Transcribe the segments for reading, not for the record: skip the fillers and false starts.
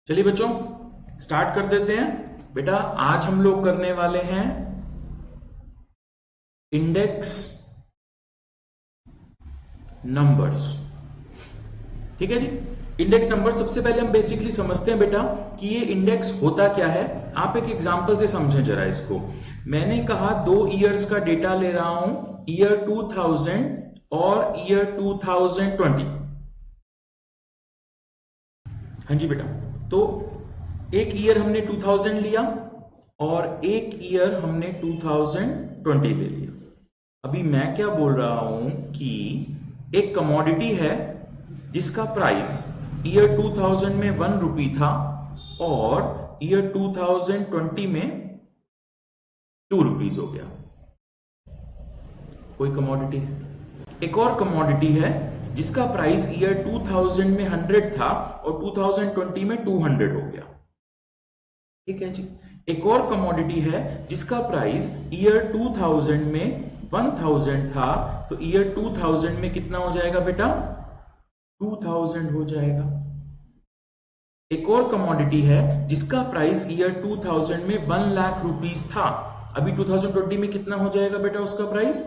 चलिए बच्चों स्टार्ट कर देते हैं। बेटा आज हम लोग करने वाले हैं इंडेक्स नंबर्स। ठीक है जी। इंडेक्स नंबर सबसे पहले हम बेसिकली समझते हैं बेटा कि ये इंडेक्स होता क्या है। आप एक एग्जांपल से समझें जरा इसको। मैंने कहा 2 इयर्स का डेटा ले रहा हूं, ईयर 2000 और ईयर 2020। हाँ जी बेटा, तो एक ईयर हमने 2000 लिया और एक ईयर हमने 2020 ले लिया। अभी मैं क्या बोल रहा हूं कि एक कमोडिटी है जिसका प्राइस ईयर 2000 में 1 रुपी था और ईयर 2020 में 2 रुपीज हो गया। कोई कमोडिटी है। एक और कमोडिटी है जिसका प्राइस ईयर 2000 में 100 था और 2020 में 200 हो गया। ठीक है जी। एक और कमोडिटी है जिसका प्राइस ईयर 2000 में 1000 था तो ईयर 2000 में कितना हो जाएगा बेटा? 2000 हो जाएगा। एक और कमोडिटी है जिसका प्राइस ईयर 2000 में 1 लाख रुपीस था, अभी 2020 में कितना हो जाएगा बेटा उसका प्राइस?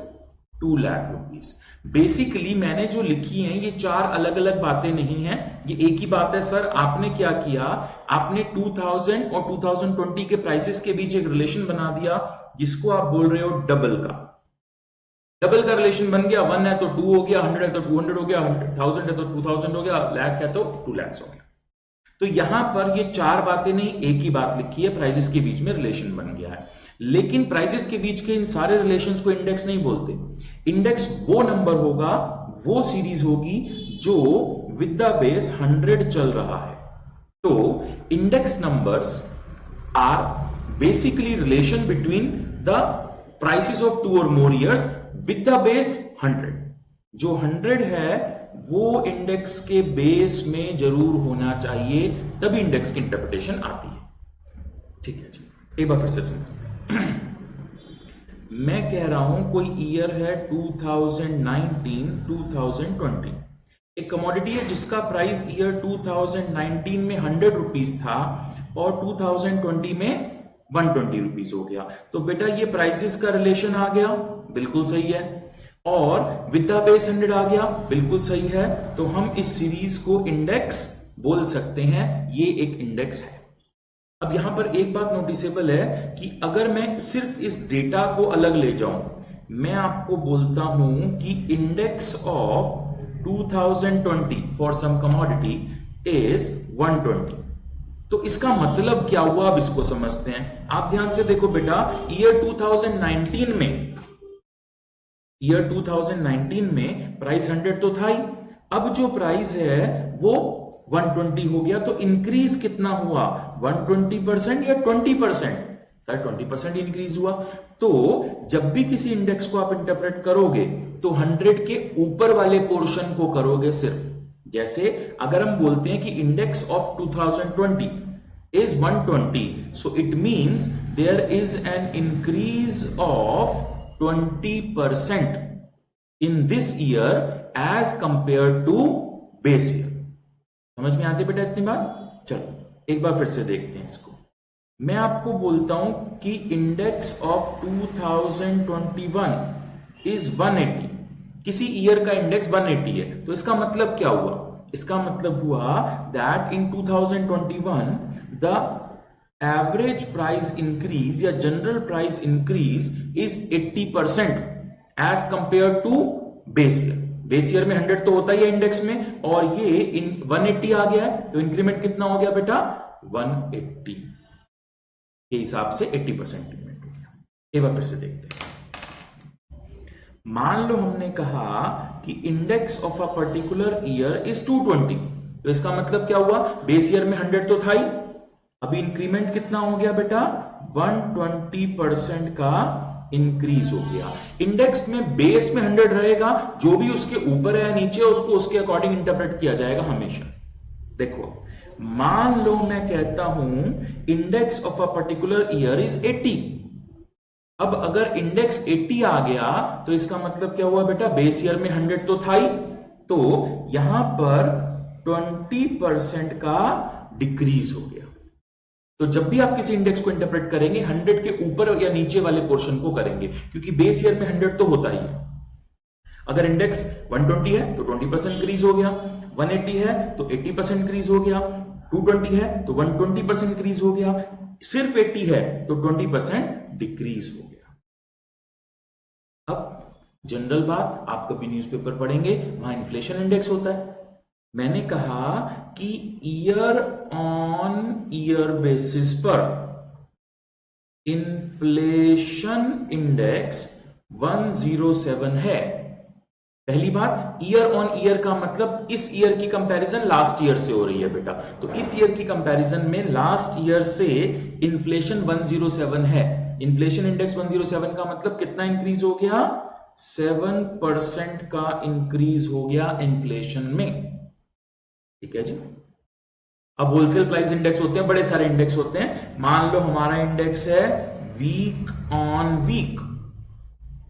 2 लाख रुपीस। बेसिकली मैंने जो लिखी हैं ये 4 अलग अलग बातें नहीं हैं, ये एक ही बात है। सर आपने क्या किया, आपने 2000 और 2020 के प्राइसेस के बीच एक रिलेशन बना दिया जिसको आप बोल रहे हो डबल का। डबल का रिलेशन बन गया, 1 है तो 2 हो गया, 100 है तो 200 हो गया, 1000 है तो 2000 हो गया, लाख है तो 2 लाख हो गया। तो यहां पर ये 4 बातें नहीं, एक ही बात लिखी है, प्राइजेस के बीच में रिलेशन बन गया है। लेकिन प्राइजेस के बीच के इन सारे रिलेशंस को इंडेक्स नहीं बोलते। इंडेक्स वो नंबर होगा, वो सीरीज होगी जो विद द बेस 100 चल रहा है। तो index numbers are basically relation between the prices of 2 और more years with the base 100। जो 100 है वो इंडेक्स के बेस में जरूर होना चाहिए, तभी इंडेक्स की इंटरप्रिटेशन आती है। ठीक है जी, एक बार फिर से समझते हैं। मैं कह रहा हूं कोई ईयर है 2019 2020। एक कमोडिटी है जिसका प्राइस ईयर 2019 में 100 रुपीज था और 2020 में 120 रुपीज हो गया। तो बेटा ये प्राइसेस का रिलेशन आ गया, बिल्कुल सही है। और विद द बेस 100 आ गया, बिल्कुल सही है। तो हम इस सीरीज को इंडेक्स बोल सकते हैं, ये एक इंडेक्स है। अब यहां पर एक बात नोटिसेबल है कि अगर मैं सिर्फ इस डेटा को अलग ले जाऊं, मैं आपको बोलता हूं कि index of 2020 for some commodity is 120। तो इसका मतलब क्या हुआ, अब इसको समझते हैं। आप ध्यान से देखो बेटा, ईयर 2019 में प्राइस 100 तो था ही, अब जो प्राइस है वो 120 हो गया। तो इंक्रीज कितना हुआ, 120% या 20%? सर 20% इंक्रीज हुआ। तो जब भी किसी इंडेक्स को आप इंटरप्रेट करोगे तो 100 के ऊपर वाले पोर्शन को करोगे सिर्फ। जैसे अगर हम बोलते हैं कि index of 2020 is 120, so it means there is an increase of 20% in this year as compared to base year। समझ में आती बेटा इतनी बात? चलो एक बार फिर से देखते हैं इसको। मैं आपको बोलता हूं कि इंडेक्स ऑफ 2021 is 180। किसी ईयर का इंडेक्स 180 है, तो इसका मतलब क्या हुआ? इसका मतलब हुआ that in 2021 the average price increase या general price increase is 80% as compare to base year. Base year में 100 तो होता ही है इंडेक्स में, और ये इन 180 आ गया है, तो इंक्रीमेंट कितना हो गया बेटा? 180 के हिसाब से 80% इंक्रीमेंट हो गया। एक बार फिर से देखते हैं। मान लो हमने कहा कि index of a particular year is 220, तो इसका मतलब क्या हुआ? बेस ईयर में 100 तो था ही, अभी इंक्रीमेंट कितना हो गया बेटा? 120% का इंक्रीज हो गया। इंडेक्स में बेस में 100 रहेगा, जो भी उसके ऊपर है या नीचे उसको उसके अकॉर्डिंग इंटरप्रेट किया जाएगा हमेशा। देखो मान लो मैं कहता हूं index of a particular year is 80। अब अगर इंडेक्स 80 आ गया तो इसका मतलब क्या हुआ बेटा? बेस ईयर में 100 तो था ही, तो यहां पर 20% का डिक्रीज हो गया। तो जब भी आप किसी इंडेक्स को इंटरप्रेट करेंगे 100 के ऊपर या नीचे वाले पोर्शन को करेंगे, क्योंकि बेस ईयर में 100 तो होता ही है। अगर इंडेक्स 120 है तो 20% इंक्रीज हो गया, 180 है तो 80% इंक्रीज हो गया, 220 है तो 120% इंक्रीज हो गया, सिर्फ 80 है तो 20% डिक्रीज हो गया। अब जनरल बात, आप कभी न्यूज़पेपर पढ़ेंगे, वहां इन्फ्लेशन इंडेक्स होता है। मैंने कहा कि ईयर ऑन ईयर बेसिस पर इन्फ्लेशन इंडेक्स 107 है। पहली बात, ईयर ऑन ईयर का मतलब इस ईयर की कंपैरिजन लास्ट ईयर से हो रही है बेटा, तो इस ईयर की कंपैरिजन में लास्ट ईयर से इन्फ्लेशन 107 है। इन्फ्लेशन इंडेक्स 107 का मतलब कितना इंक्रीज हो गया? 7% का इंक्रीज हो गया इन्फ्लेशन में। ठीक है जी। अब होलसेल प्राइस इंडेक्स होते हैं, बड़े सारे इंडेक्स होते हैं। मान लो हमारा इंडेक्स है week on week,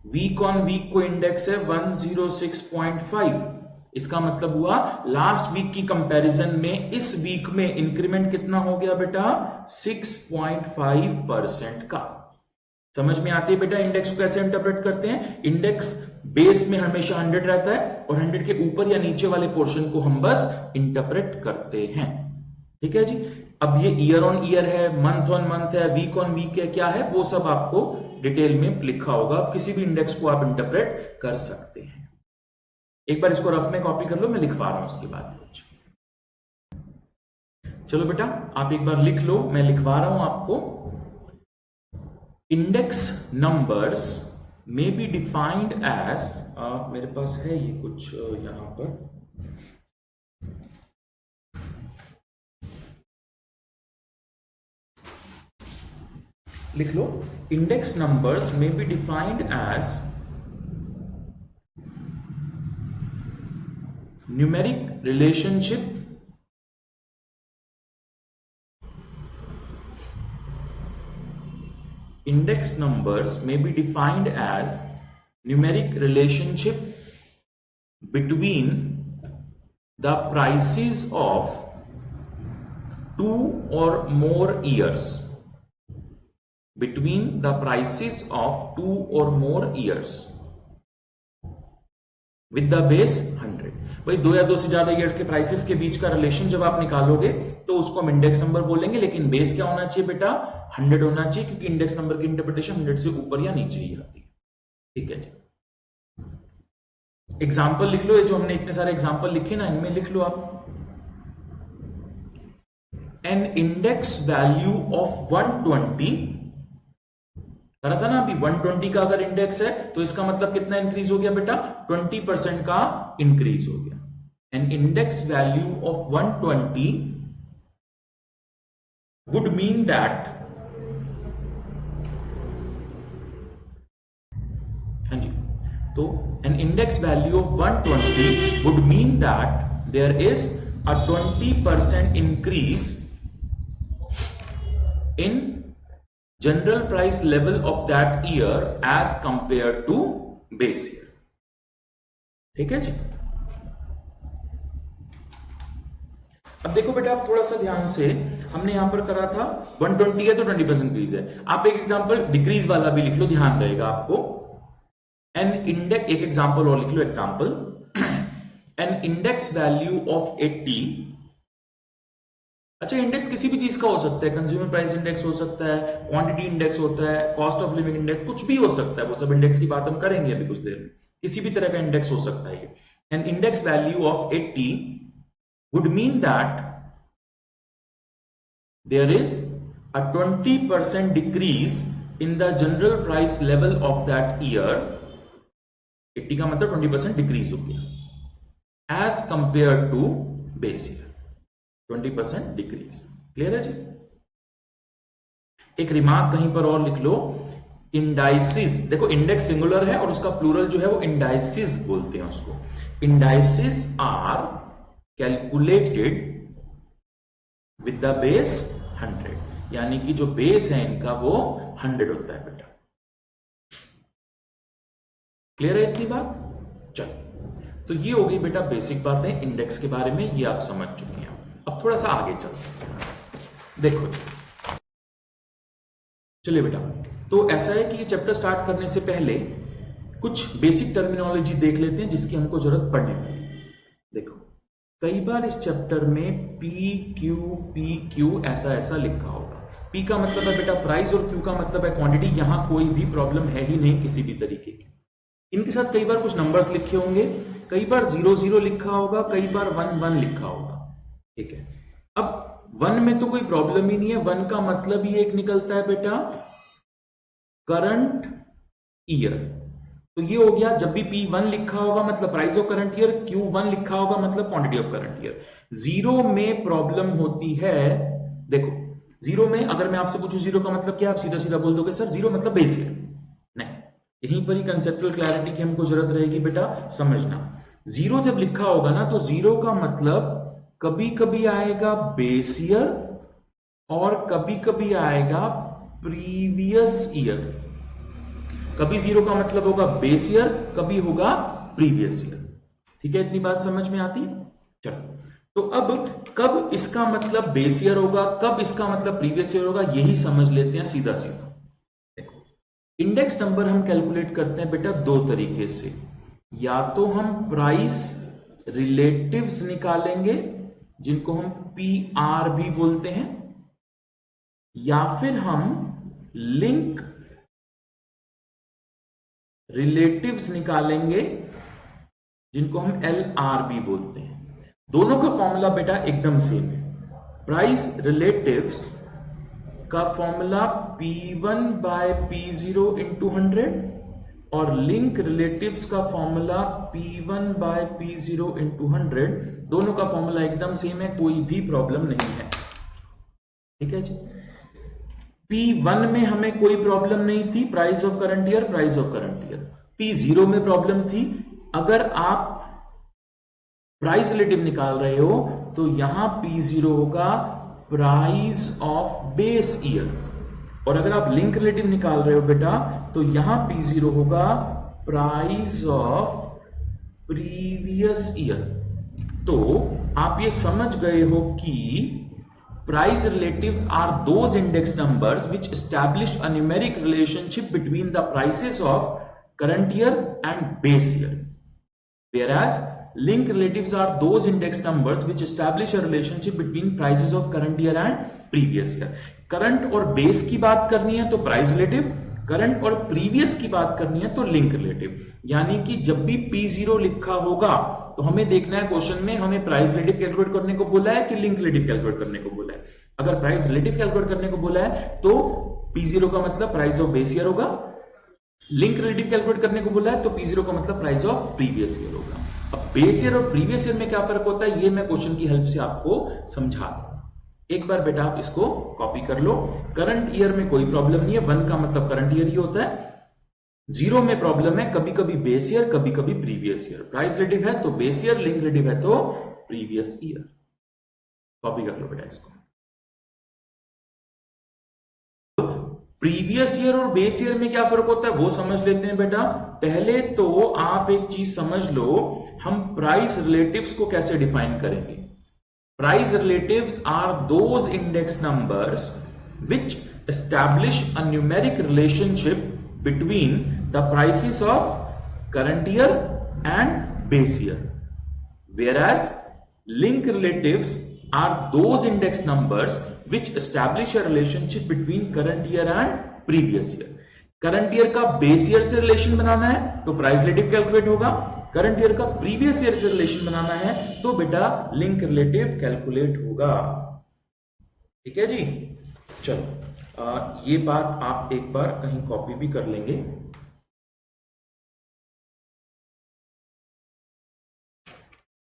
week on week को इंडेक्स है 106.5। इसका मतलब हुआ लास्ट वीक की कंपैरिजन में इस वीक में इंक्रीमेंट कितना हो गया बेटा? 6.5% का। समझ में आती है बेटा इंडेक्स को कैसे इंटरप्रेट करते हैं? इंडेक्स बेस में हमेशा 100 रहता है और 100 के ऊपर या नीचे वाले पोर्शन को हम बस इंटरप्रेट करते हैं। ठीक है जी। अब ये ईयर ऑन ईयर है, मंथ ऑन मंथ है, वीक ऑन वीक है, क्या है वो सब आपको डिटेल में लिखा होगा। किसी भी इंडेक्स को आप इंटरप्रेट कर सकते हैं। एक बार इसको रफ में कॉपी कर लो, मैं लिखवा रहा हूं उसके बाद कुछ। चलो बेटा आप एक बार लिख लो, मैं लिखवा रहा हूं आपको। Index numbers may be defined as मेरे पास है ये कुछ यहां पर, लिख लो। Index numbers may be defined as numeric relationship index numbers may be defined as numeric relationship between the prices of 2 or more years, between the prices of 2 or more years with the base 100। भाई 2 या 2 से ज्यादा year के prices के बीच का relation जब आप निकालोगे तो उसको हम इंडेक्स नंबर बोलेंगे, लेकिन बेस क्या होना चाहिए बेटा? 100 होना चाहिए, क्योंकि इंडेक्स नंबर की इंटरप्रिटेशन 100 से ऊपर या नीचे ही आती है। ठीक है जी। एग्जाम्पल लिख लो, ये जो हमने इतने सारे एग्जाम्पल लिखे ना, इनमें लिख लो आप। एन इंडेक्स वैल्यू ऑफ 120 करा था ना अभी, 120 का अगर इंडेक्स है तो इसका मतलब कितना इंक्रीज हो गया बेटा? 20% का इंक्रीज हो गया। An index value of 120 would mean that, हाँ जी, तो an index value of 120 would mean that there is a 20% increase in general price level of that year as compared to base year। ठीक है जी। अब देखो बेटा आप थोड़ा सा ध्यान से, हमने यहां पर करा था 120 है तो 20% इंक्रीज है। आप एक एग्जांपल डिक्रीज वाला भी लिख लो, ध्यान रहेगा आपको। एन इंडेक्स, एक एग्जांपल और लिख लो, example an index value of 80। अच्छा, इंडेक्स किसी भी चीज का हो सकता है, कंज्यूमर प्राइस इंडेक्स हो सकता है, क्वांटिटी इंडेक्स होता है, कॉस्ट ऑफ लिविंग इंडेक्स, कुछ भी हो सकता है। वो सब इंडेक्स की बात हम करेंगे अभी कुछ देर में। किसी भी तरह का इंडेक्स हो सकता है। An index value of 80 would mean that there is a 20% decrease in the general price level of that year। 80 का मतलब 20% डिक्रीज हो गया as compared to base year, 20% decrease. Clear है जी। एक रिमार्क कहीं पर और लिख लो, इंडाइसिस, देखो इंडेक्स सिंगुलर है और उसका प्लूरल जो है वो इंडाइसिस बोलते हैं उसको। Indices are calculated with the base 100, यानी कि जो बेस है इनका वो 100 होता है बेटा। क्लियर है इतनी बात? चलो, तो ये हो गई बेटा बेसिक बातें इंडेक्स के बारे में, ये आप समझ चुके हैं। अब थोड़ा सा आगे चलते हैं। देखो चलिए बेटा, तो ऐसा है कि ये चैप्टर स्टार्ट करने से पहले कुछ बेसिक टर्मिनोलॉजी देख लेते हैं जिसकी हमको जरूरत पड़ने वाली। देखो कई बार इस चैप्टर में पी क्यू ऐसा ऐसा लिखा होगा। पी का मतलब है बेटा प्राइस और क्यू का मतलब है क्वांटिटी। यहां कोई भी प्रॉब्लम है ही नहीं किसी भी तरीके की। इनके साथ कई बार कुछ नंबर्स लिखे होंगे, कई बार 0 लिखा होगा, कई बार 1 लिखा होगा। ठीक है, अब 1 में तो कोई प्रॉब्लम ही नहीं है। 1 का मतलब ही एक निकलता है बेटा करंट ईयर। तो ये हो गया, जब भी P1 लिखा होगा मतलब price of current year, Q1 लिखा होगा मतलब क्वांटिटी ऑफ करंट ईयर। 0 में प्रॉब्लम होती है। देखो 0 में अगर मैं आपसे पूछूं 0 का मतलब क्या, आप सीधा सीधा बोल दोगे सर 0 मतलब बेस ईयर। नहीं, यहीं पर ही कंसेप्चुअल क्लैरिटी की हमको जरूरत रहेगी बेटा समझना। 0 जब लिखा होगा ना तो 0 का मतलब कभी कभी आएगा बेस ईयर और कभी कभी आएगा प्रीवियस ईयर। कभी 0 का मतलब होगा बेस ईयर, कभी होगा प्रीवियस ईयर। ठीक है, इतनी बात समझ में आती है। चलो, तो अब कब इसका मतलब बेस ईयर होगा, कब इसका मतलब प्रीवियस ईयर होगा, यही समझ लेते हैं सीधा सीधा। देखो इंडेक्स नंबर हम कैलकुलेट करते हैं बेटा दो तरीके से। या तो हम प्राइस रिलेटिव्स निकालेंगे जिनको हम PR भी बोलते हैं, या फिर हम लिंक रिलेटिव्स निकालेंगे जिनको हम LR भी बोलते हैं। दोनों का फॉर्मूला बेटा एकदम सेम है। प्राइस रिलेटिव्स का formula P1 by P0 into 100 और लिंक रिलेटिव्स का formula P1 by P0 into 100। दोनों का फॉर्मूला एकदम सेम है, कोई भी प्रॉब्लम नहीं है। ठीक है जी, P1 में हमें कोई प्रॉब्लम नहीं थी, price of current year, price of current year. P0 में प्रॉब्लम थी। अगर आप प्राइस रिलेटिव निकाल रहे हो तो यहां P0 होगा प्राइस ऑफ बेस ईयर, और अगर आप लिंक रिलेटिव निकाल रहे हो बेटा तो यहां P0 होगा प्राइस ऑफ प्रीवियस ईयर। तो आप ये समझ गए हो कि price relatives are those index numbers which establish a numeric relationship between the prices of current year and base year, whereas link relatives are those index numbers which establish a relationship between prices of current year and previous year. Current और base की बात करनी है तो price relative, current और previous की बात करनी है तो लिंक रिलेटिव। यानी कि जब भी P0 लिखा होगा तो हमें देखना है क्वेश्चन में हमें प्राइस रिलेटिव कैलकुलेट करने को बोला है कि लिंक रिलेटिव कैलकुलेट करने को बोला है। अगर प्राइस रिलेटिव कैलकुलेट करने को बोला है तो P0 का मतलब प्राइस ऑफ बेस ईयर होगा, लिंक रिलेटिव कैलकुलेट करने को बोला है तो P0 का मतलब प्राइस ऑफ प्रीवियस ईयर होगा। अब बेस ईयर और प्रीवियस ईयर में क्या फर्क होता है ये मैं क्वेश्चन की हेल्प से आपको समझा दूं। एक बार बेटा आप इसको कॉपी कर लो। करंट ईयर में कोई प्रॉब्लम नहीं है, 1 का मतलब करंट ईयर ही होता है। 0 में प्रॉब्लम है, कभी कभी बेस ईयर, कभी कभी प्रीवियस ईयर। प्राइस रिलेटिव है तो बेस ईयर, लिंक रिलेटिव है तो प्रीवियस ईयर। कॉपी कर लो बेटा इसको। प्रीवियस ईयर और बेस ईयर में क्या फर्क होता है वो समझ लेते हैं बेटा। पहले तो आप एक चीज समझ लो, हम प्राइस रिलेटिव्स को कैसे डिफाइन करेंगे। Price relatives are those index numbers which establish a numeric relationship between the prices of current year and base year, whereas link relatives are those index numbers which establish a relationship between current year and previous year. Current year का base year से relation बनाना है तो price relative calculate होगा, current year का previous year से relation बनाना है तो बेटा लिंक रिलेटिव कैलकुलेट होगा। ठीक है जी, चलो ये बात आप एक बार कहीं कॉपी भी कर लेंगे।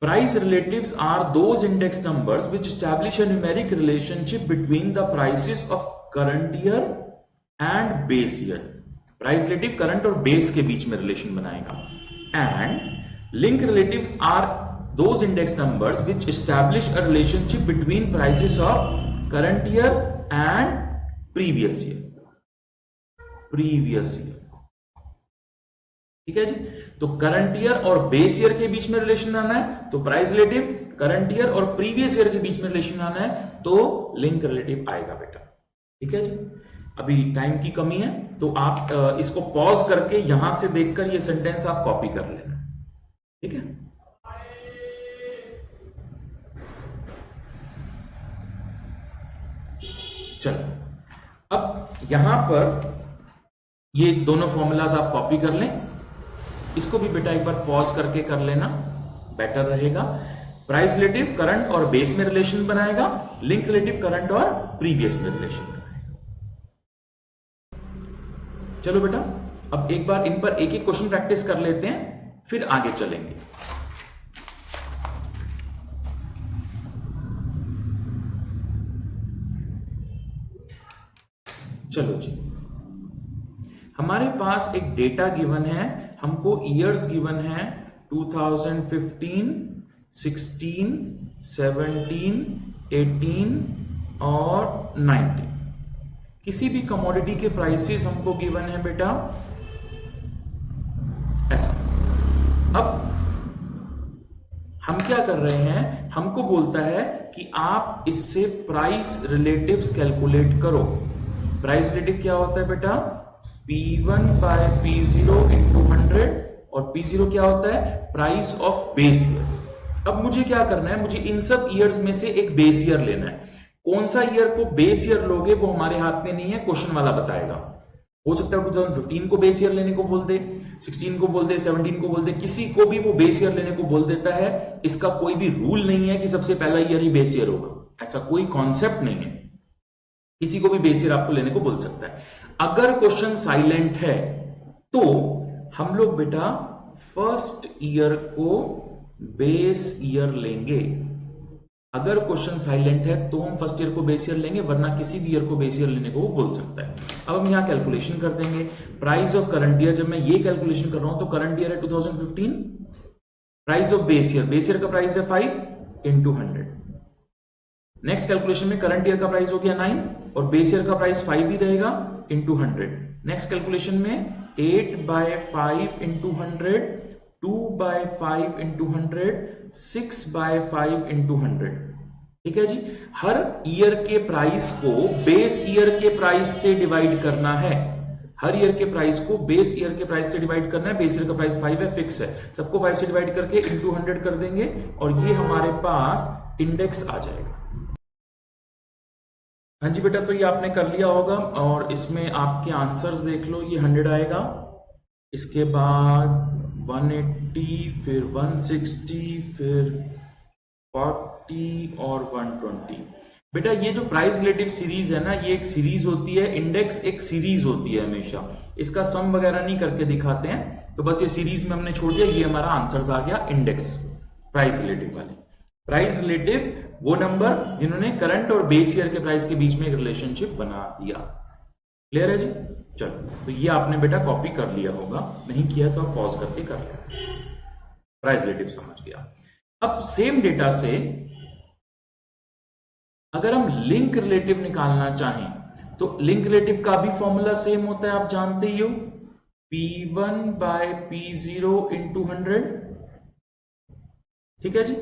Price relatives are those index numbers which establish a numeric relationship between the prices of current year and base year. Price relative current और बेस के बीच में रिलेशन बनाएगा। And link relatives are those index numbers which establish a relationship between prices of current year and previous year. ठीक है जी, तो current year और बेस ईयर के बीच में रिलेशन बनाना है तो प्राइस रिलेटिव, करंट ईयर और प्रीवियस ईयर के बीच में रिलेशन आना है तो लिंक रिलेटिव आएगा बेटा। ठीक है जी, अभी टाइम की कमी है तो आप इसको पॉज करके यहां से देखकर ये सेंटेंस आप कॉपी कर लेना। ठीक है, चलो अब यहां पर ये दोनों फॉर्मूलाज आप कॉपी कर लें, इसको भी बेटा एक बार पॉज करके कर लेना, बेटर रहेगा। प्राइस रिलेटिव करंट और बेस में रिलेशन बनाएगा, लिंक रिलेटिव करंट और प्रीवियस में रिलेशन बनाएगा। चलो बेटा अब एक बार इन पर एक एक क्वेश्चन प्रैक्टिस कर लेते हैं, फिर आगे चलेंगे। चलो जी, हमारे पास एक डेटा गिवन है, हमको ईयर्स गिवन है 2015, 16, 17, 18 और 19। किसी भी कमोडिटी के प्राइसेस हमको गिवन है बेटा ऐसा। अब हम क्या कर रहे हैं, हमको बोलता है कि आप इससे प्राइस रिलेटिव्स कैलकुलेट करो। प्राइस रिलेटिव क्या होता है बेटा, P1 बाय P0 इंटू 100, और P0 क्या होता है, प्राइस ऑफ बेस ईयर। अब मुझे क्या करना है, मुझे इन सब ईयर्स में से एक बेस ईयर लेना है। कौन सा ईयर को बेस ईयर लोगे वो हमारे हाथ में नहीं है, क्वेश्चन वाला बताएगा। हो सकता है 2015 को बेस ईयर लेने को बोल दे, 16 को बोल दे, 17 को बोल दे, किसी को भी वो बेस ईयर लेने को बोल देता है। इसका कोई भी रूल नहीं है कि सबसे पहला ईयर ही बेस ईयर होगा, ऐसा कोई कॉन्सेप्ट नहीं है। किसी को भी बेस ईयर आपको लेने को बोल सकता है। अगर क्वेश्चन साइलेंट है तो हम लोग बेटा फर्स्ट ईयर को बेस ईयर लेंगे। अगर क्वेश्चन साइलेंट है तो हम फर्स्ट ईयर को बेस ईयर लेंगे, वरना किसी भी ईयर को बेस ईयर लेने को वो बोल सकता है। अब हम यहां कैलकुलेशन कर देंगे। प्राइस ऑफ करंट ईयर, जब मैं ये कैलकुलेशन कर रहा हूं तो करंट ईयर है 2015, प्राइस ऑफ बेस ईयर का प्राइस है 5 इंटू 100। नेक्स्ट कैलकुलेशन में करंट ईयर का प्राइस हो गया 9 और बेस ईयर का प्राइस 5 ही रहेगा इंटू 100। नेक्स्ट कैलकुलेशन में 8 by 5 into 100, 2 by 5 into 100, 6 by 5 into 100। ठीक है जी, हर ईयर के प्राइस को बेस ईयर के प्राइस से डिवाइड करना है। हर ईयर के प्राइस को बेस ईयर के प्राइस से डिवाइड करना है। बेस ईयर का प्राइस 5 है, फिक्स है, सबको 5 से डिवाइड करके इंटू 100 कर देंगे और ये हमारे पास इंडेक्स आ जाएगा। हाँ जी बेटा, तो ये आपने कर लिया होगा और इसमें आपके आंसर्स देख लो, ये 100 आएगा, इसके बाद 180, फिर 160, फिर 40 और 120। बेटा ये जो प्राइस रिलेटिव सीरीज है ना, ये एक सीरीज होती है, इंडेक्स एक सीरीज होती है हमेशा। इसका सम वगैरह नहीं करके दिखाते हैं, तो बस ये सीरीज में हमने छोड़ दिया। ये हमारा आंसर्स आ गया इंडेक्स प्राइस रिलेटिव वाले। प्राइस रिलेटिव वो नंबर जिन्होंने करंट और बेस ईयर के प्राइस के बीच में एक रिलेशनशिप बना दिया। क्लियर है जी? चलो, तो ये आपने बेटा कॉपी कर लिया होगा, नहीं किया तो आप पॉज करके कर लेना। प्राइस रिलेटिव समझ गया। अब सेम डेटा से अगर हम लिंक रिलेटिव निकालना चाहें तो लिंक रिलेटिव का भी फॉर्मूला सेम होता है, आप जानते ही हो, P1 बाय P0 इंटू 100। ठीक है जी,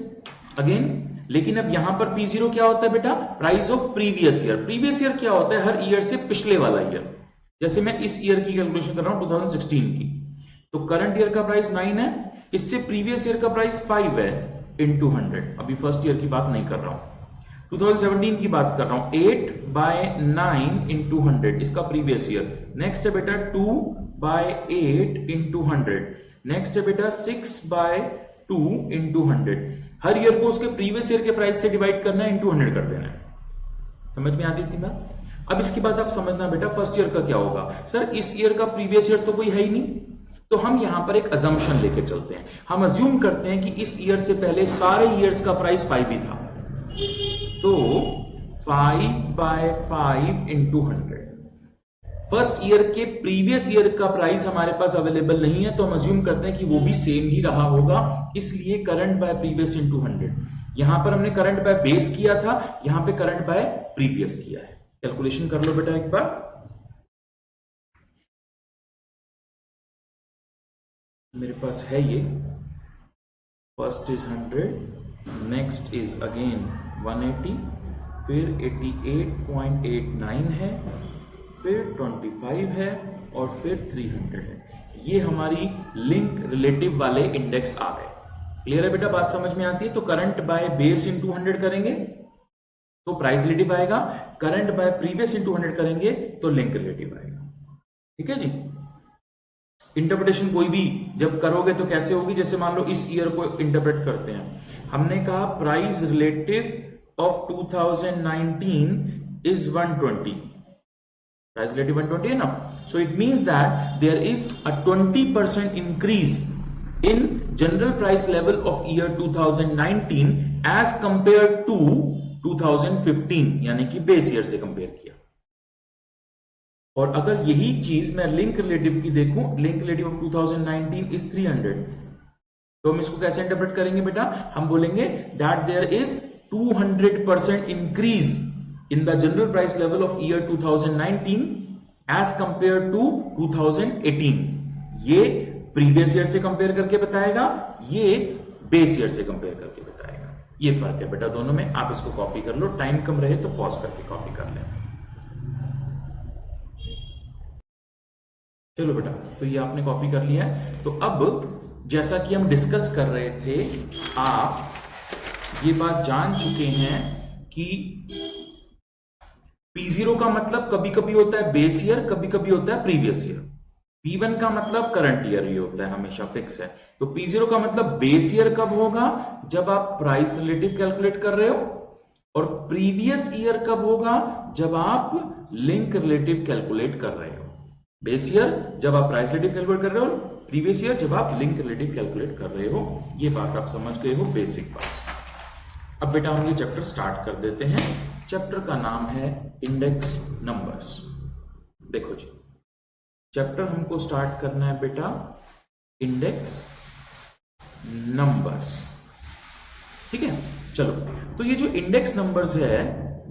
अगेन, लेकिन अब यहां पर P0 क्या होता है बेटा, price of previous year. Previous year क्या होता है, हर ईयर से पिछले वाला ईयर। जैसे मैं इस ईयर की कैलकुलेशन कर रहा हूं 2016 की, तो करंट ईयर का प्राइस 9 है, इससे प्रीवियस ईयर का प्राइस 5 है इंटू 100। अभी फर्स्ट ईयर की बात नहीं कर रहा हूं, 2017 की बात कर रहा हूं। 8 बाय 9 इंटू 100, इसका प्रीवियस ईयर। नेक्स्ट है बेटा 2 बाय 8 इंटू 100। नेक्स्ट है बेटा 6 बाय 2 इंटू 100। हर ईयर को उसके प्रीवियस ईयर के प्राइस से डिवाइड करना है, इंटू 100 कर देना है। समझ में आती थी बात? अब इसके बाद आप समझना बेटा फर्स्ट ईयर का क्या होगा। सर इस ईयर का प्रीवियस ईयर तो कोई है ही नहीं, तो हम यहां पर एक अजम्पशन लेके चलते हैं। हम अज्यूम करते हैं कि इस ईयर से पहले सारे ईयर्स का प्राइस 5 ही था, तो 5 बाय 5 इंटू 100। फर्स्ट ईयर के प्रीवियस ईयर का प्राइस हमारे पास अवेलेबल नहीं है, तो हम अज्यूम करते हैं कि वो भी सेम ही रहा होगा, इसलिए करंट बाय प्रीवियस इंटू 100। यहां पर हमने करंट बाय बेस किया था, यहां पे करंट बाय प्रीवियस किया है। कैलकुलेशन कर लो बेटा एक बार। मेरे पास है ये, first is 100, next is again 180, फिर 88.89 है, फिर 25 है और फिर 300 है। ये हमारी लिंक रिलेटिव वाले इंडेक्स आ गए। क्लियर है बेटा, बात समझ में आती है? तो करंट बाय बेस इन 200 करेंगे तो प्राइस रिलेटिव आएगा, करंट बाय प्रीवियस इन 200 करेंगे तो लिंक रिलेटिव आएगा। ठीक है जी। इंटरप्रिटेशन कोई भी जब करोगे तो कैसे होगी, जैसे मान लो इस ईयर को इंटरप्रेट करते हैं, हमने कहा price relative of 2019 is 120, price relative 120 है ना, so it means that there is a 20% increase in general price level of year 2019 as compare to 2015, यानी कि बेस ईयर से कंपेयर किया। और अगर यही चीज मैं लिंक रिलेटिव की देखूं, लिंक रिलेटिव ऑफ 2019 इज 300, तो हम इसको कैसे इंटरप्रेट करेंगे बेटा? हम बोलेंगे that there is 200% increase in the general price level of year 2019 as compare to 2018। ये प्रीवियस ईयर से कंपेयर करके बताएगा, ये बेस ईयर से कंपेयर करके बताएगा। ये फर्क है बेटा दोनों में। आप इसको कॉपी कर लो, टाइम कम रहे तो पॉज करके कॉपी कर लें। चलो बेटा, तो ये आपने कॉपी कर लिया है। तो अब जैसा कि हम डिस्कस कर रहे थे, आप ये बात जान चुके हैं कि P0 का मतलब कभी कभी होता है बेस ईयर, कभी कभी होता है प्रीवियस ईयर। P1 का मतलब करंट ईयर ही होता है, हमेशा फिक्स है। तो P0 का मतलब बेस ईयर कब होगा? जब आप प्राइस रिलेटिव कैलकुलेट कर रहे हो। और प्रीवियस ईयर कब होगा? जब आप लिंक रिलेटिव कैलकुलेट कर रहे हो। बेस ईयर जब आप प्राइस रिलेटिव कैलकुलेट कर रहे हो, प्रीवियस ईयर जब आप लिंक रिलेटिव कैलकुलेट कर रहे हो। ये बात आप समझ गए हो, बेसिक बात। अब बेटा हम ये चैप्टर स्टार्ट कर देते हैं। चैप्टर का नाम है इंडेक्स नंबर्स। देखो जी, चैप्टर हमको स्टार्ट करना है बेटा इंडेक्स नंबर्स। ठीक है, चलो। तो ये जो इंडेक्स नंबर्स है,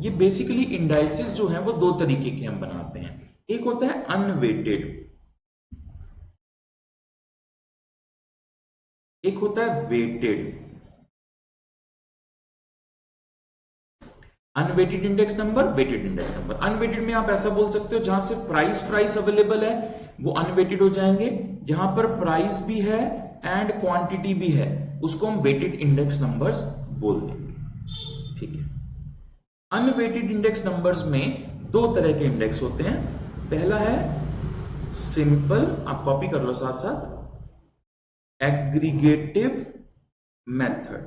ये बेसिकली इंडाइसेस जो हैं वो दो तरीके के हम बनाते हैं। एक होता है अनवेटेड, एक होता है weighted. Unweighted index number, weighted index number. Unweighted में आप ऐसा बोल सकते हो जहां से प्राइस अवेलेबल है वो अनवेटेड हो जाएंगे, जहां पर प्राइस भी है एंड क्वांटिटी भी है उसको हम वेटेड इंडेक्स नंबर्स बोल देंगे। ठीक है। अनवेटेड इंडेक्स नंबर्स में दो तरह के इंडेक्स होते हैं। पहला है सिंपल, आप कॉपी कर लो साथ साथ, एग्रीगेटिव मेथड।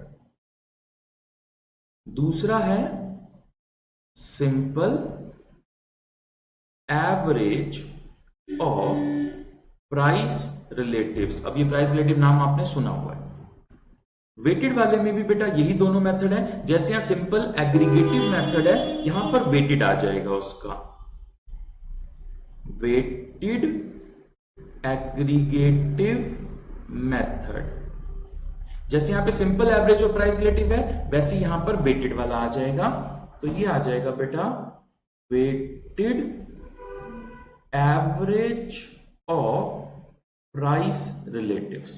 दूसरा है simple average of price relatives. अब ये प्राइस रिलेटिव नाम आपने सुना हुआ है। वेटेड वाले में भी बेटा यही दोनों मेथड है। जैसे यहां सिंपल एग्रीगेटिव मेथड है, यहां पर वेटेड आ जाएगा उसका, वेटेड एग्रीगेटिव मेथड। जैसे यहां पे सिंपल एवरेज और प्राइस रिलेटिव है, वैसे यहां पर वेटेड वाला आ जाएगा। तो ये आ जाएगा बेटा weighted average of price relatives.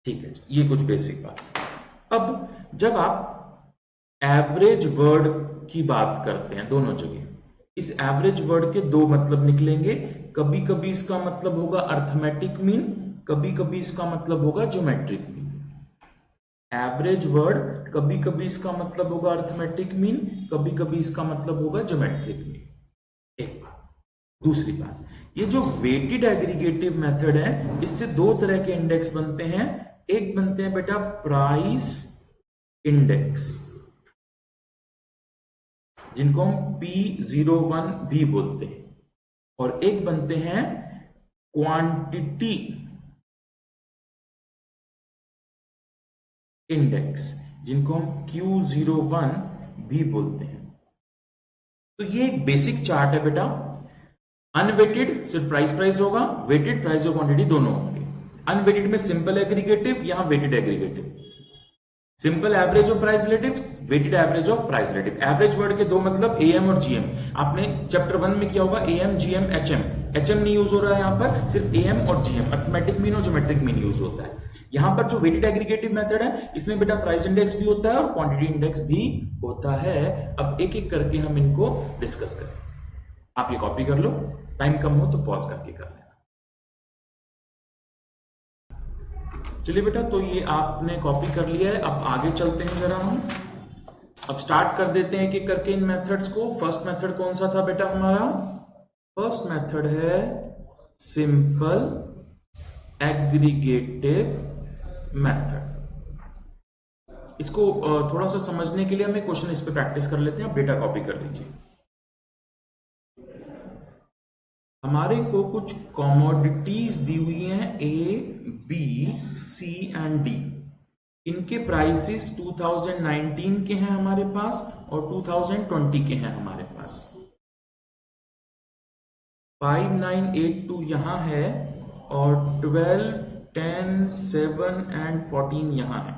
ठीक है, ये कुछ बेसिक बात। अब जब आप एवरेज वर्ड की बात करते हैं दोनों जगह, इस एवरेज वर्ड के दो मतलब निकलेंगे। कभी कभी इसका मतलब होगा अर्थमेटिक मीन, कभी कभी इसका मतलब होगा ज्योमेट्रिक मीन। एवरेज वर्ड कभी कभी इसका मतलब होगा अर्थमेटिक मीन, कभी कभी इसका मतलब होगा ज्योमेट्रिक मीन। एक बात। दूसरी बात, ये जो वेटेड एग्रीगेटिव मेथड है, इससे दो तरह के इंडेक्स बनते हैं। एक बनते हैं बेटा प्राइस इंडेक्स, जिनको हम P01 भी बोलते हैं, और एक बनते हैं क्वांटिटी इंडेक्स, जिनको हम Q01 भी बोलते हैं। तो ये एक बेसिक चार्ट है बेटा। अनवेटेड सिर्फ प्राइस होगा, वेटेड प्राइस और क्वांटिटी दोनों होंगे। अनवेटेड में सिंपल एग्रीगेटिव, यहां weighted aggregative. Simple average of price relative, weighted average of price relative. Average word के दो मतलब एएम और जीएम। आपने चैप्टर 1 में किया होगा एएम, जीएम, एचएम। HM नहीं यूज हो रहा है, यहाँ पर सिर्फ AM और GM अर्थमेटिक मीन और ज्योमेट्रिक मीन यूज होता है। यहाँ पर जो वेटेड एग्रीगेटिव मेथड है इसमें बेटा प्राइस इंडेक्स भी होता है और क्वांटिटी इंडेक्स भी होता है। अब एक एक करके हम इनको डिस्कस करें। आप ये कॉपी कर लो, टाइम कम हो तो पॉज करके कर लेना। चलिए बेटा, तो ये आपने कॉपी कर लिया है। अब आगे चलते हैं जरा हम। अब स्टार्ट कर देते हैं एक एक करके इन मेथड्स को। फर्स्ट मेथड कौन सा था बेटा हमारा? फर्स्ट मेथड है सिंपल एग्रीगेटिव मेथड। इसको थोड़ा सा समझने के लिए हम एक क्वेश्चन इस पे प्रैक्टिस कर लेते हैं। आप डेटा कॉपी कर लीजिए। हमारे को कुछ कमोडिटीज दी हुई हैं A, B, C and D। इनके प्राइसेस 2019 के हैं हमारे पास और 2020 के हैं हमारे पास। 5982 यहां है और 12, 10, 7 एंड 14 यहां है।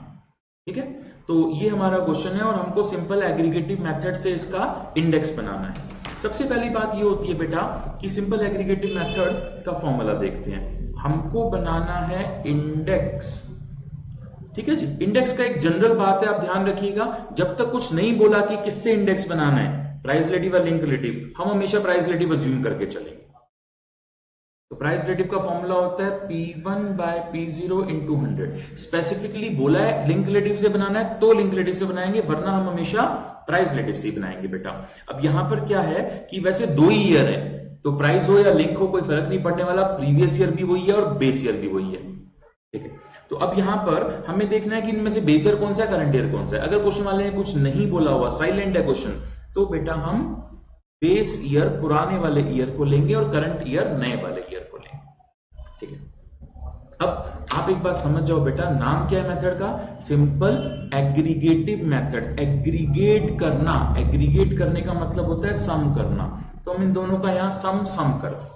ठीक है, तो ये हमारा क्वेश्चन है और हमको सिंपल एग्रीगेटिव मेथड से इसका इंडेक्स बनाना है। सबसे पहली बात ये होती है बेटा कि सिंपल एग्रीगेटिव मेथड का फॉर्मूला देखते हैं। हमको बनाना है इंडेक्स। ठीक है जी, इंडेक्स का एक जनरल बात है, आप ध्यान रखिएगा। जब तक कुछ नहीं बोला कि किससे इंडेक्स बनाना है, प्राइस रिलेटिव या लिंक रिलेटिव, हम हमेशा प्राइस रिलेटिव अज्यूम करके चलेंगे। तो प्राइस रिलेटिव का फॉर्मूला होता है P1 by P0 into 100। Specifically बोला है लिंक रिलेटिव से बनाना है तो लिंक रिलेटिव से बनाएंगे, वरना हम हमेशा प्राइस रिलेटिव से ही बनाएंगे बेटा। अब यहां पर क्या है कि वैसे 2 ही ईयर है, तो प्राइस हो या लिंक हो कोई फर्क नहीं पड़ने वाला। प्रीवियस ईयर भी वही है और बेस ईयर भी वही है। ठीक है, तो अब यहां पर हमें देखना है कि इनमें से बेस ईयर कौन सा है, करंट ईयर कौन सा है। अगर क्वेश्चन वाले ने कुछ नहीं बोला हुआ, साइलेंट है क्वेश्चन, तो बेटा हम बेस ईयर पुराने वाले ईयर को लेंगे और करंट ईयर नए वाले ईयर को लेंगे। ठीक है, अब आप एक बात समझ जाओ बेटा, नाम क्या है मेथड का? Simple aggregative method. एग्रीगेट करना, एग्रीगेट करने का मतलब होता है सम करना। तो हम इन दोनों का यहां सम कर देंगे।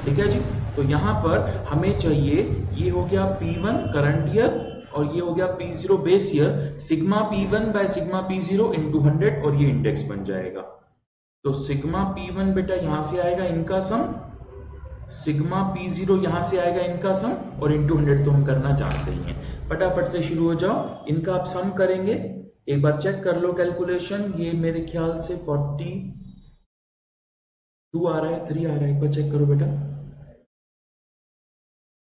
ठीक है जी, तो यहां पर हमें चाहिए, ये हो गया P1 करंट ईयर और ये हो गया P0 base year, sigma P1 by sigma P0 into 100 और ये इंडेक्स बन जाएगा। तो सिग्मा P1 बेटा यहां से आएगा इनका सम, सिग्मा P0 यहां से आएगा इनका सम और इंटू 100 तो हम करना जानते ही हैं। फटाफट से शुरू हो जाओ, इनका आप सम करेंगे। एक बार चेक कर लो कैलकुलेशन, ये मेरे ख्याल से 42 आ रहा है, 3 आ रहा है, एक बार चेक करो बेटा।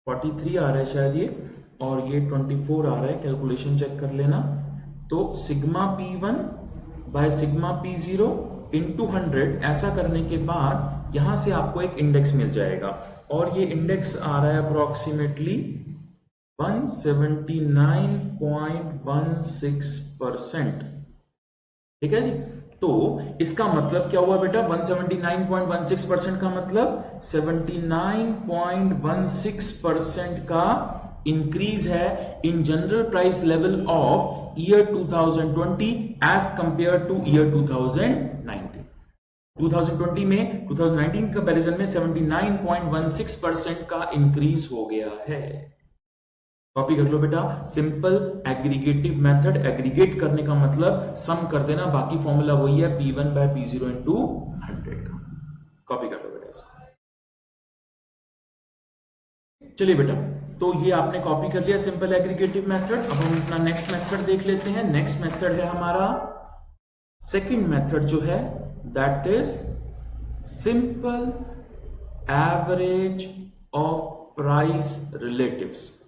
43 आ रहा है शायद ये, और ये 24 आ रहा है, कैलकुलेशन चेक कर लेना। तो sigma P1 by sigma P0 into 100, ऐसा करने के बाद यहां से आपको एक इंडेक्स मिल जाएगा और ये इंडेक्स आ रहा है अप्रोक्सीमेटली 179.16%। ठीक है जी, तो इसका मतलब क्या हुआ बेटा? 179.16% का मतलब 79.16% का इंक्रीज है in general price level of year 2020 as compare to year 2019। 2020 में 2019 कंपैरिजन में 79.16% का इंक्रीज हो गया है। कॉपी कर लो बेटा, सिंपल एग्रीगेटिव मेथड। एग्रीगेट करने का मतलब सम कर देना, बाकी फॉर्मूला वही है P1 बाय P0 इंटू 100 का। कॉपी कर लो बेटा इसको। चलिए बेटा, तो ये आपने कॉपी कर लिया सिंपल एग्रीगेटिव मेथड। अब हम अपना नेक्स्ट मेथड देख लेते हैं। नेक्स्ट मेथड है हमारा सेकंड मेथड जो है, that is simple average of price relatives.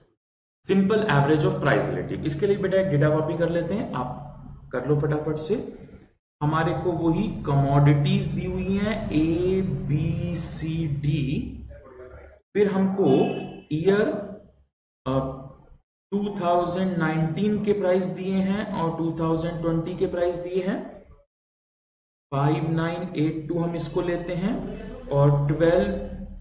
Simple average of price relative, इसके लिए बेटा एक डेटा कॉपी कर लेते हैं। आप कर लो फटाफट से। हमारे को वही कमोडिटीज दी हुई हैं A, B, C, D। फिर हमको ईयर 2019 के प्राइस दिए हैं और 2020 के प्राइस दिए हैं। 5982 हम इसको लेते हैं और 12,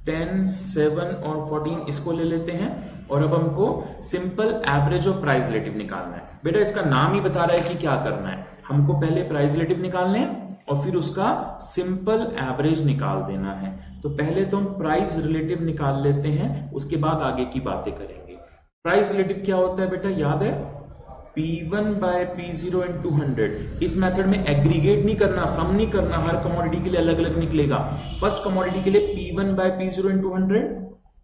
10, 7 और 14 इसको ले लेते हैं। और अब हमको simple average of price relative निकालना है। बेटा इसका नाम ही बता रहा है कि क्या करना है। हमको पहले प्राइस रिलेटिव निकालने हैं और फिर उसका सिंपल एवरेज निकाल देना है। तो पहले तो हम प्राइस रिलेटिव निकाल लेते हैं, उसके बाद आगे की बातें करेंगे। प्राइस रिलेटिव क्या होता है बेटा, याद है? P1 by P0 into 100। इस मेथड में एग्रीगेट नहीं करना, सम नहीं करना, हर कमोडिटी के लिए अलग अलग निकलेगा। फर्स्ट कमोडिटी के लिए P1 बाय P0 इंटू 100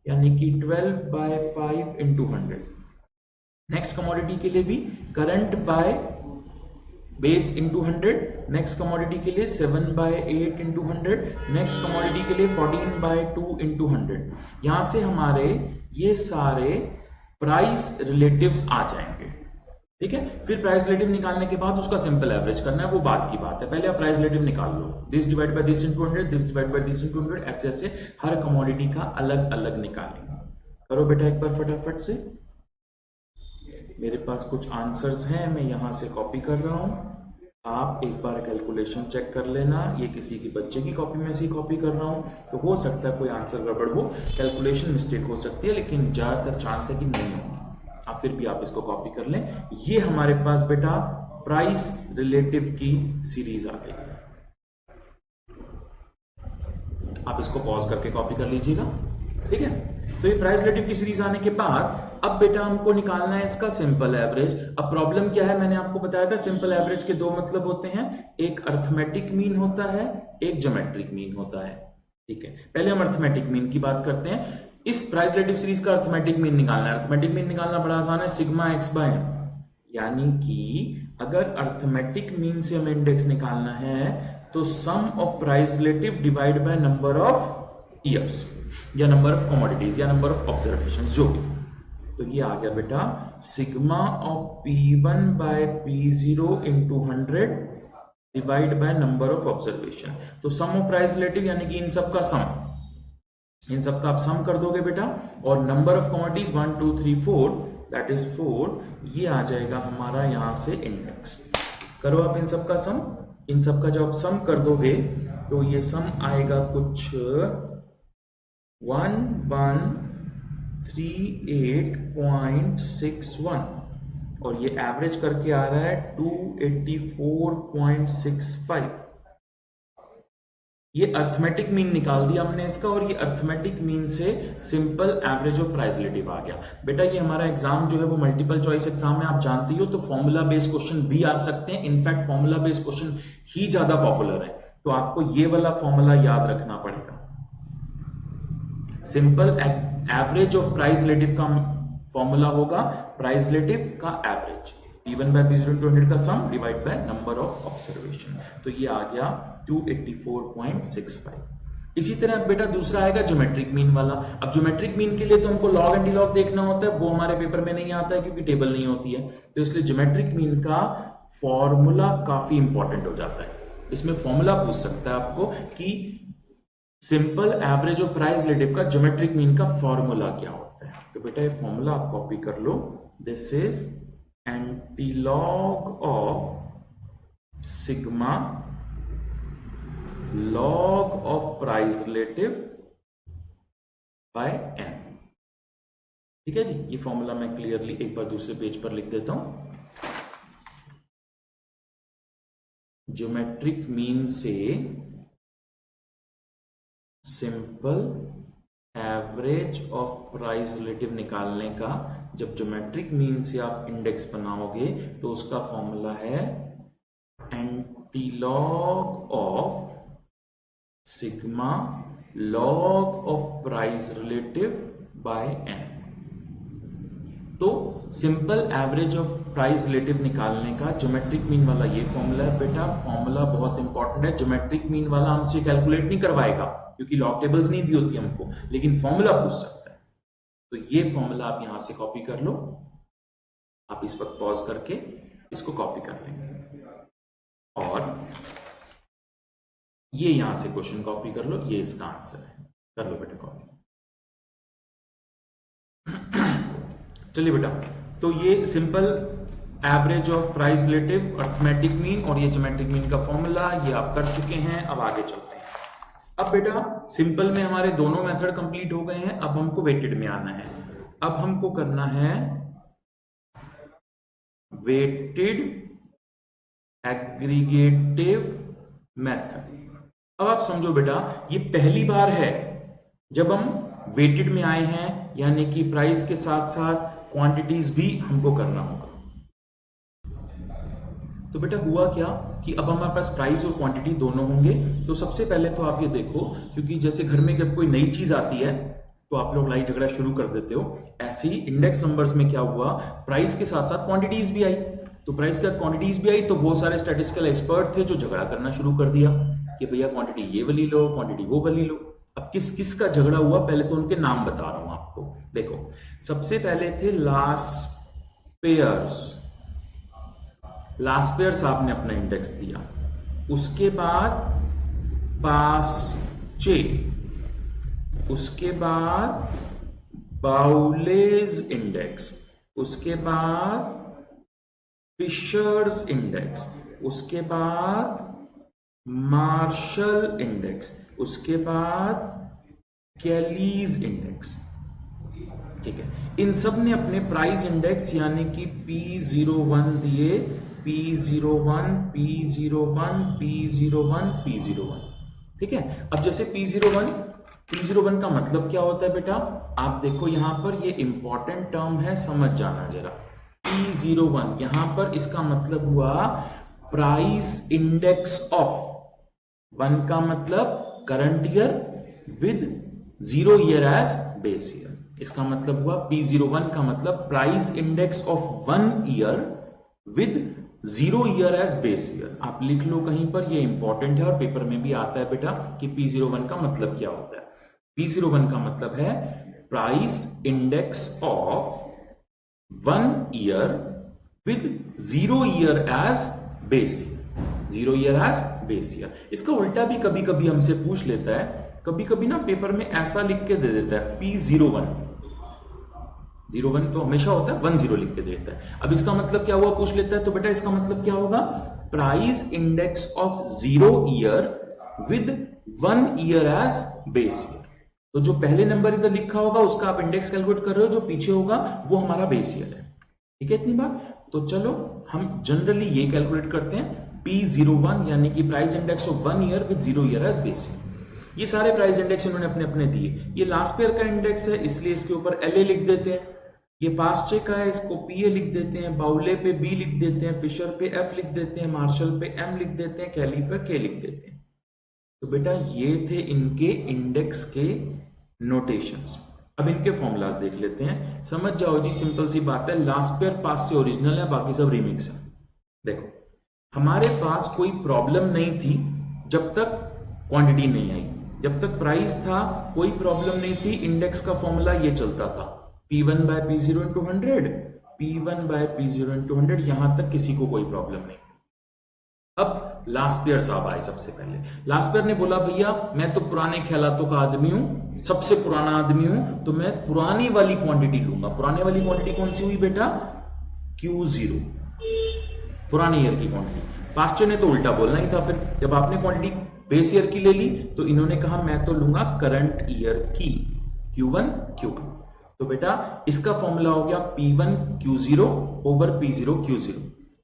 यानी कि 12 बाय 5 इंटू 100। नेक्स्ट कमोडिटी के लिए भी current by base into 100। Next commodity के लिए 7 बाय 8 इंटू 100। नेक्स्ट कमोडिटी के लिए 14 बाय 2 इंटू 100। यहां से हमारे ये सारे प्राइस रिलेटिव्स आ जाएंगे। ठीक है, फिर प्राइस रिलेटिव निकालने के बाद उसका सिंपल एवरेज करना है, वो बात की बात है। पहले आप प्राइस रिलेटिव निकाल लो, this divide by this into 100, this divide by this into 100, ऐसे ऐसे हर कमोडिटी का अलग अलग निकालेंगे। करो बेटा एक बार फटाफट से। मेरे पास कुछ आंसर्स हैं, मैं यहां से कॉपी कर रहा हूं, आप एक बार कैलकुलेशन चेक कर लेना। ये किसी की बच्चे की कॉपी में से कॉपी कर रहा हूं, तो हो सकता है कोई आंसर गड़बड़ हो, कैलकुलेशन मिस्टेक हो सकती है, लेकिन ज्यादातर चांस है कि नहीं होगी। आप फिर भी आप इसको कॉपी कर लें। ये हमारे पास बेटा प्राइस रिलेटिव की सीरीज आ गई। आप इसको पॉज करके कॉपी कर लीजिएगा। ठीक है, तो ये प्राइस रिलेटिव की सीरीज आने के बाद अब बेटा हमको निकालना है इसका सिंपल एवरेज। अब प्रॉब्लम क्या है, मैंने आपको बताया था सिंपल एवरेज के दो मतलब होते हैं, एक अर्थमेटिक मीन होता है, एक ज्योमेट्रिक मीन होता है। ठीक है, पहले हम अर्थमेटिक मीन की बात करते हैं। इस प्राइस रिलेटिव सीरीज का अर्थमेटिक मीन निकालना है। अर्थमेटिक मीन निकालना बड़ा आसान है, सिग्मा एक्स बाय एन। यानी कि अगर अर्थमेटिक मीन से हमें इंडेक्स निकालना है तो sum of price relative divide by number of years या नंबर ऑफ कमोडिटीज या नंबर ऑफ ऑब्जर्वेशंस, जो भी। तो ये आ गया बेटा sigma of P1 by P0 into 100 divide by number of observation. तो सम ऑफ प्राइस रिलेटिव यानी कि इन सब का सम, इन सब का आप सम कर दोगे बेटा, और number of commodities 1 2 3 4 that is 4, ये आ जाएगा हमारा यहां से इंडेक्स। करो आप इन सब का सम, इन सब का जब आप सम कर दोगे तो ये सम आएगा कुछ 1138.61 और ये एवरेज करके आ रहा है 284.65। ये अर्थमेटिक मीन निकाल दिया हमने इसका, और ये अर्थमेटिक मीन से simple average of price relative आ गया। बेटा ये हमारा एग्जाम जो है वो मल्टीपल चॉइस एग्जाम है, आप जानती हो, तो फॉर्मूला बेस्ड क्वेश्चन भी आ सकते हैं। इनफैक्ट फॉर्मूला बेस्ड क्वेश्चन ही ज्यादा पॉपुलर है, तो आपको ये वाला फॉर्मूला याद रखना पड़ेगा। Simple average of price relative का फॉर्मूला होगा प्राइस रिलेटिव का average, P1 by P0 into 100 का sum divide by number of observation. तो ये आ गया 284.65। इसी तरह बेटा दूसरा आएगा ज्योमेट्रिक मीन वाला। अब ज्योमेट्रिक मीन के लिए तो हमको लॉग एंटी लॉग देखना होता है, वो हमारे पेपर में नहीं आता है क्योंकि टेबल नहीं होती है, तो इसलिए ज्योमेट्रिक मीन का फॉर्मूला काफी इंपॉर्टेंट हो जाता है। इसमें फॉर्मूला पूछ सकता है आपको कि simple average of price relative का ज्योमेट्रिक मीन का फॉर्मूला क्या होता है। तो बेटा ये फॉर्मूला आप कॉपी कर लो, this is antilog of sigma log of price relative by n। ठीक है जी, ये फॉर्मूला मैं क्लियरली एक बार दूसरे पेज पर लिख देता हूं। ज्योमेट्रिक मीन से simple average of price relative निकालने का, जब ज्योमेट्रिक मीन से आप इंडेक्स बनाओगे तो उसका फॉर्मूला है antilog of sigma log of price relative by n। तो simple average of price relative निकालने का ज्योमेट्रिक मीन वाला ये फॉर्मूला है बेटा। फॉर्मूला बहुत इंपॉर्टेंट है, ज्योमेट्रिक मीन वाला हमसे कैलकुलेट नहीं करवाएगा क्योंकि लॉग टेबल्स नहीं दी होती हमको, लेकिन फॉर्मूला पूछ सकता है। तो ये फॉर्मूला आप यहां से कॉपी कर लो, आप इस वक्त पॉज करके इसको कॉपी कर लेंगे, और ये यहां से क्वेश्चन कॉपी कर लो, ये इसका आंसर है। कर लो बेटा कॉपी। चलिए बेटा, तो ये simple average of price relative, arithmetic mean और ये ज्योमेट्रिक मीन का फॉर्मूला ये आप कर चुके हैं। अब आगे चलते हैं। अब बेटा सिंपल में हमारे दोनों मेथड कंप्लीट हो गए हैं, अब हमको वेटेड में आना है। अब हमको करना है वेटेड एग्रीगेटिव मेथड। अब आप समझो बेटा, ये पहली बार है जब हम वेटेड में आए हैं, यानी कि प्राइस के साथ साथ क्वांटिटीज भी हमको करना होगा। तो बेटा हुआ क्या कि अब हमारे पास प्राइस और क्वांटिटी दोनों होंगे। तो सबसे पहले तो आप ये देखो, क्योंकि जैसे घर में जब कोई नई चीज आती है तो आप लोग लड़ाई झगड़ा शुरू कर देते हो, ऐसे ही इंडेक्स नंबर्स में क्या हुआ, प्राइस के साथ साथ क्वांटिटीज भी आई। तो प्राइस के साथ क्वांटिटीज भी आई तो बहुत सारे स्टैटिस्टिकल एक्सपर्ट थे जो झगड़ा करना शुरू कर दिया कि भैया क्वांटिटी ये वाली लो, क्वांटिटी वो वाली लो। अब किस किस का झगड़ा हुआ, पहले तो उनके नाम बता रहा हूं आपको। देखो, सबसे पहले थे लास्ट पेयर साहब ने अपना इंडेक्स दिया। उसके बाद पास्चे, उसके बाद बाउलेज इंडेक्स, उसके बाद फिशर्स इंडेक्स, उसके बाद मार्शल इंडेक्स, उसके बाद कैलीज इंडेक्स। ठीक है, इन सब ने अपने प्राइस इंडेक्स यानी कि P01 दिए, P01, P01, P01, P01। ठीक है, अब जैसे P01 का मतलब क्या होता है बेटा, आप देखो यहां पर ये इंपॉर्टेंट टर्म है, समझ जाना जरा। P01 यहां पर इसका मतलब हुआ प्राइस इंडेक्स ऑफ, 1 का मतलब current year with 0 year as base year. इसका मतलब हुआ P01 का मतलब price index of 1 year with 0 year as base year. आप लिख लो कहीं पर, ये इंपॉर्टेंट है और पेपर में भी आता है बेटा कि P01 का मतलब क्या होता है। P01 का मतलब है price index of 1 year with 0 year as base year, 0 year as base year. इसका उल्टा भी कभी कभी हमसे पूछ लेता है, कभी कभी ना पेपर में ऐसा लिख के दे देता है P01, 01 तो हमेशा होता है, 10 लिख के देता है। अब इसका मतलब क्या हुआ पूछ लेता है, तो बेटा इसका मतलब क्या होगा, price index of 0 year with 1 year as base year. तो जो पहले नंबर इधर लिखा होगा उसका आप इंडेक्स कैलकुलेट कर रहे हो, जो पीछे होगा वो हमारा बेस ईयर है। ठीक है, इतनी बात। तो चलो हम जनरली ये कैलकुलेट करते हैं, P01 यानी कि price index of 1 year with 0 year as base year. ये सारे प्राइस इंडेक्स इन्होंने अपने अपने दिए। ये लास्ट पेयर का इंडेक्स है इसलिए इसके ऊपर LA लिख देते हैं, ये पास्चे का है इसको PA लिख देते हैं, बाउले पे B लिख देते हैं, फिशर पे F लिख देते हैं, मार्शल पे M लिख देते हैं, कैली पे K लिख देते हैं। तो बेटा ये थे इनके इंडेक्स के नोटेशंस। अब इनके फॉर्मूलाज देख लेते हैं, समझ जाओ जी, सिंपल सी बात है। लास्ट पेयर पास से ओरिजिनल है, बाकी सब रिमिक्स है। देखो, हमारे पास कोई प्रॉब्लम नहीं थी जब तक क्वांटिटी नहीं आई, जब तक प्राइस था कोई प्रॉब्लम नहीं थी। इंडेक्स का फॉर्मूला ये चलता था, P1 by P0 into 100, P1 by P0 into 100, यहां तक किसी को कोई प्रॉब्लम नहीं। अब लास्ट पेयर साहब आए। सबसे पहले लास्ट पेयर ने बोला, भैया मैं तो पुराने ख्यालातों का आदमी हूं, सबसे पुराना आदमी हूं, तो मैं पुरानी वाली क्वांटिटी लूंगा। पुराने वाली क्वांटिटी कौन सी हुई बेटा, Q0, पुराने ईयर की क्वांटिटी। पास्टर ने तो उल्टा बोलना ही था, फिर जब आपने क्वांटिटी बेस ईयर की ले ली तो इन्होंने कहा मैं तो लूंगा करंट ईयर की, Q1 Q1। तो बेटा इसका फॉर्मूला हो गया P1 Q0 over P0 Q0।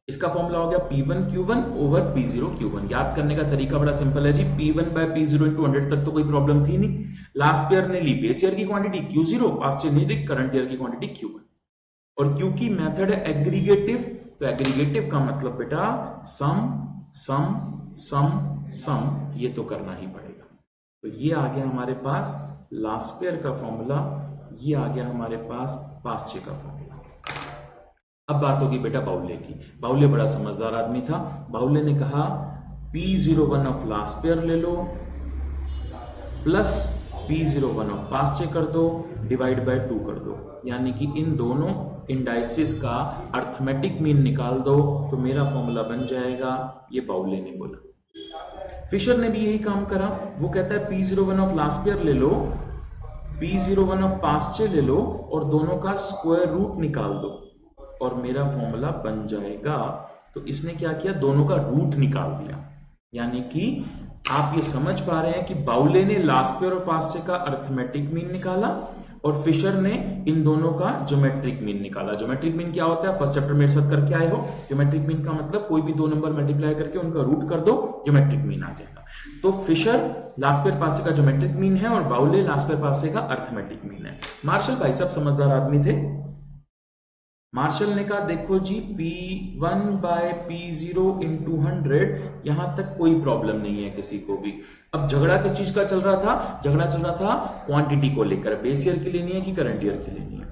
इसका फॉर्मूला हो गया P1 Q1 over P0 Q1। याद करने का तरीका बड़ा सिंपल है जी, P1 by P0 into 100 तक तो कोई प्रॉब्लम थी नहीं। लास्ट ईयर ने ली बेस ईयर की क्वांटिटी Q0, पास्ट ईयर ने ली करंट ईयर की क्वांटिटी Q1। और क्योंकि मेथड है एग्रीगेटिव, तो एग्रीगेटिव का मतलब बेटा सम सम सम सम, ये तो करना ही पड़ेगा। तो ये आ गया हमारे पास लास्ट पेयर का फॉर्मूला, ये आ गया हमारे पास पास्ट ईयर का फॉर्मूला। अब बात होगी बेटा बाउले की। बाउले बड़ा समझदार आदमी था। बाउले ने कहा P01 ऑफ लास्ट पेयर ले लो प्लस P01 ऑफ पास्ट ईयर कर दो, डिवाइड बाय 2 कर दो, यानी कि इन दोनों इंडाइसिस का अर्थमेटिक मीन निकाल दो, तो मेरा फॉर्मूला बन जाएगा। ये बाउले ने बोला। फिशर ने भी यही काम करा, वो कहता है P01 ऑफ लास्ट पेयर ले लो, P01 ऑफ पास्ट ईयर ले लो और दोनों का स्क्वायर रूट निकाल दो और मेरा फॉर्मूला बन जाएगा। तो इसने क्या किया, दोनों का रूट निकाल दिया। यानी कि आप ये समझ पा रहे हैं कि बाउले ने लास्ट पेयर और पास्ट ईयर का अर्थमेटिक मीन निकाला और फिशर ने इन दोनों का ज्योमेट्रिक मीन निकाला। ज्योमेट्रिक मीन क्या होता है, फर्स्ट चैप्टर मेरे साथ करके आए हो। ज्योमेट्रिक मीन का मतलब कोई भी दो नंबर मल्टीप्लाई करके उनका रूट कर दो, ज्योमेट्रिक मीन आ जाएगा। तो फिशर लास्ट पेयर पास्ट ईयर का ज्योमेट्रिक मीन है और बाउले लास्ट पेयर पास्ट ईयर का अर्थमेटिक मीन है। मार्शल भाई साहब समझदार आदमी थे, मार्शल ने कहा देखो जी P1 बाय P0 इंटू 100, यहां तक कोई प्रॉब्लम नहीं है किसी को भी। अब झगड़ा किस चीज का चल रहा था? झगड़ा चल रहा था क्वांटिटी को लेकर, बेस ईयर की लेनी है कि करंट ईयर की लेनी है।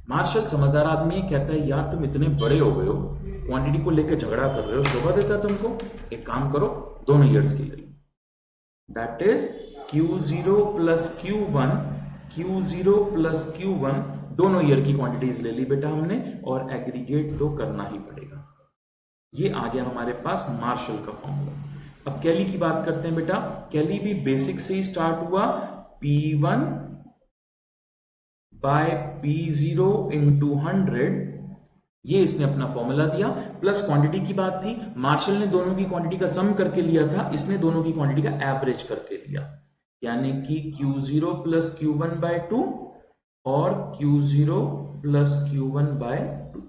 मार्शल समझदार आदमी है, कहता है यार तुम इतने बड़े हो गए हो, क्वांटिटी को लेकर झगड़ा कर रहे हो, शोभा देता है तुमको? एक काम करो, दोनों ईयर्स की ले लो, that is Q0 plus Q1, Q0 plus Q1, दोनों ईयर की क्वांटिटीज ले ली बेटा हमने, और एग्रीगेट तो करना ही पड़ेगा। ये आ गया हमारे पास मार्शल का फॉर्मूला। अब कैली की बात करते हैं बेटा। कैली भी बेसिक से ही स्टार्ट हुआ, P1 बाय P0 इंटू 100, ये इसने अपना फॉर्मूला दिया। प्लस क्वांटिटी की बात थी, मार्शल ने दोनों की क्वांटिटी का सम करके लिया था, इसने दोनों की क्वांटिटी का एवरेज करके लिया, यानी कि Q0 प्लस Q1 बाय 2 और Q0 प्लस Q1 बाय 2।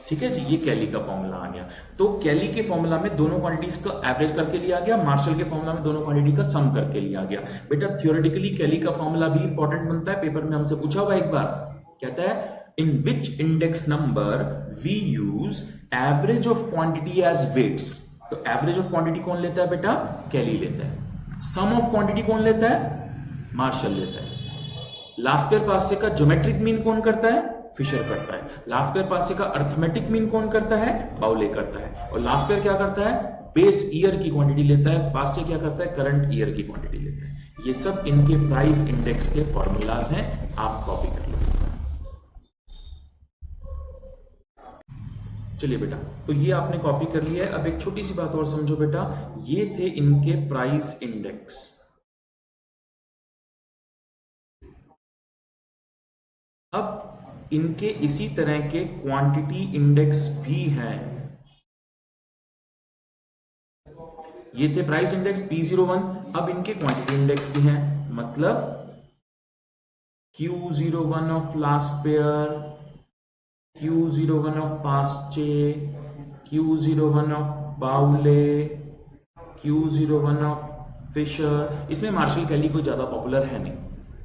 ठीक है जी, ये कैली का फॉर्मूला आ गया। तो कैली के फॉर्मूला में दोनों क्वांटिटीज का एवरेज करके लिया गया, मार्शल के फॉर्मूला में दोनों क्वांटिटी का सम करके लिया गया। बेटा थ्योरेटिकली कैली का फॉर्मूला भी इंपॉर्टेंट बनता है, पेपर में हमसे पूछा हुआ एक बार, कहता है in which index number we use average of quantity as weights. तो एवरेज ऑफ क्वांटिटी कौन लेता है बेटा? कैली लेता है। सम ऑफ क्वांटिटी कौन लेता है? मार्शल लेता है। लास्ट पेयर पासे का ज्योमेट्रिक मीन कौन करता है? फिशर करता है। लास्ट पेयर पासे का अर्थमेटिक मीन कौन करता है? बाउले करता है। और लास्ट पेयर क्या करता है? बेस ईयर की क्वांटिटी लेता है। पासे क्या करता है? करंट ईयर की क्वांटिटी लेता है। ये सब इनके प्राइस इंडेक्स के फॉर्मूलाज हैं, आप कॉपी कर लो। चलिए बेटा, तो ये आपने कॉपी कर लिया है। अब एक छोटी सी बात और समझो बेटा, ये थे इनके प्राइस इंडेक्स। अब इनके इसी तरह के क्वांटिटी इंडेक्स भी हैं। ये थे प्राइस इंडेक्स P01, अब इनके क्वांटिटी इंडेक्स भी हैं, मतलब Q01 of Laspeyres, Q01 of Paasche, Q01 of Bowley, Q01 of Fisher. इसमें मार्शल कैली कोई ज्यादा पॉपुलर है नहीं।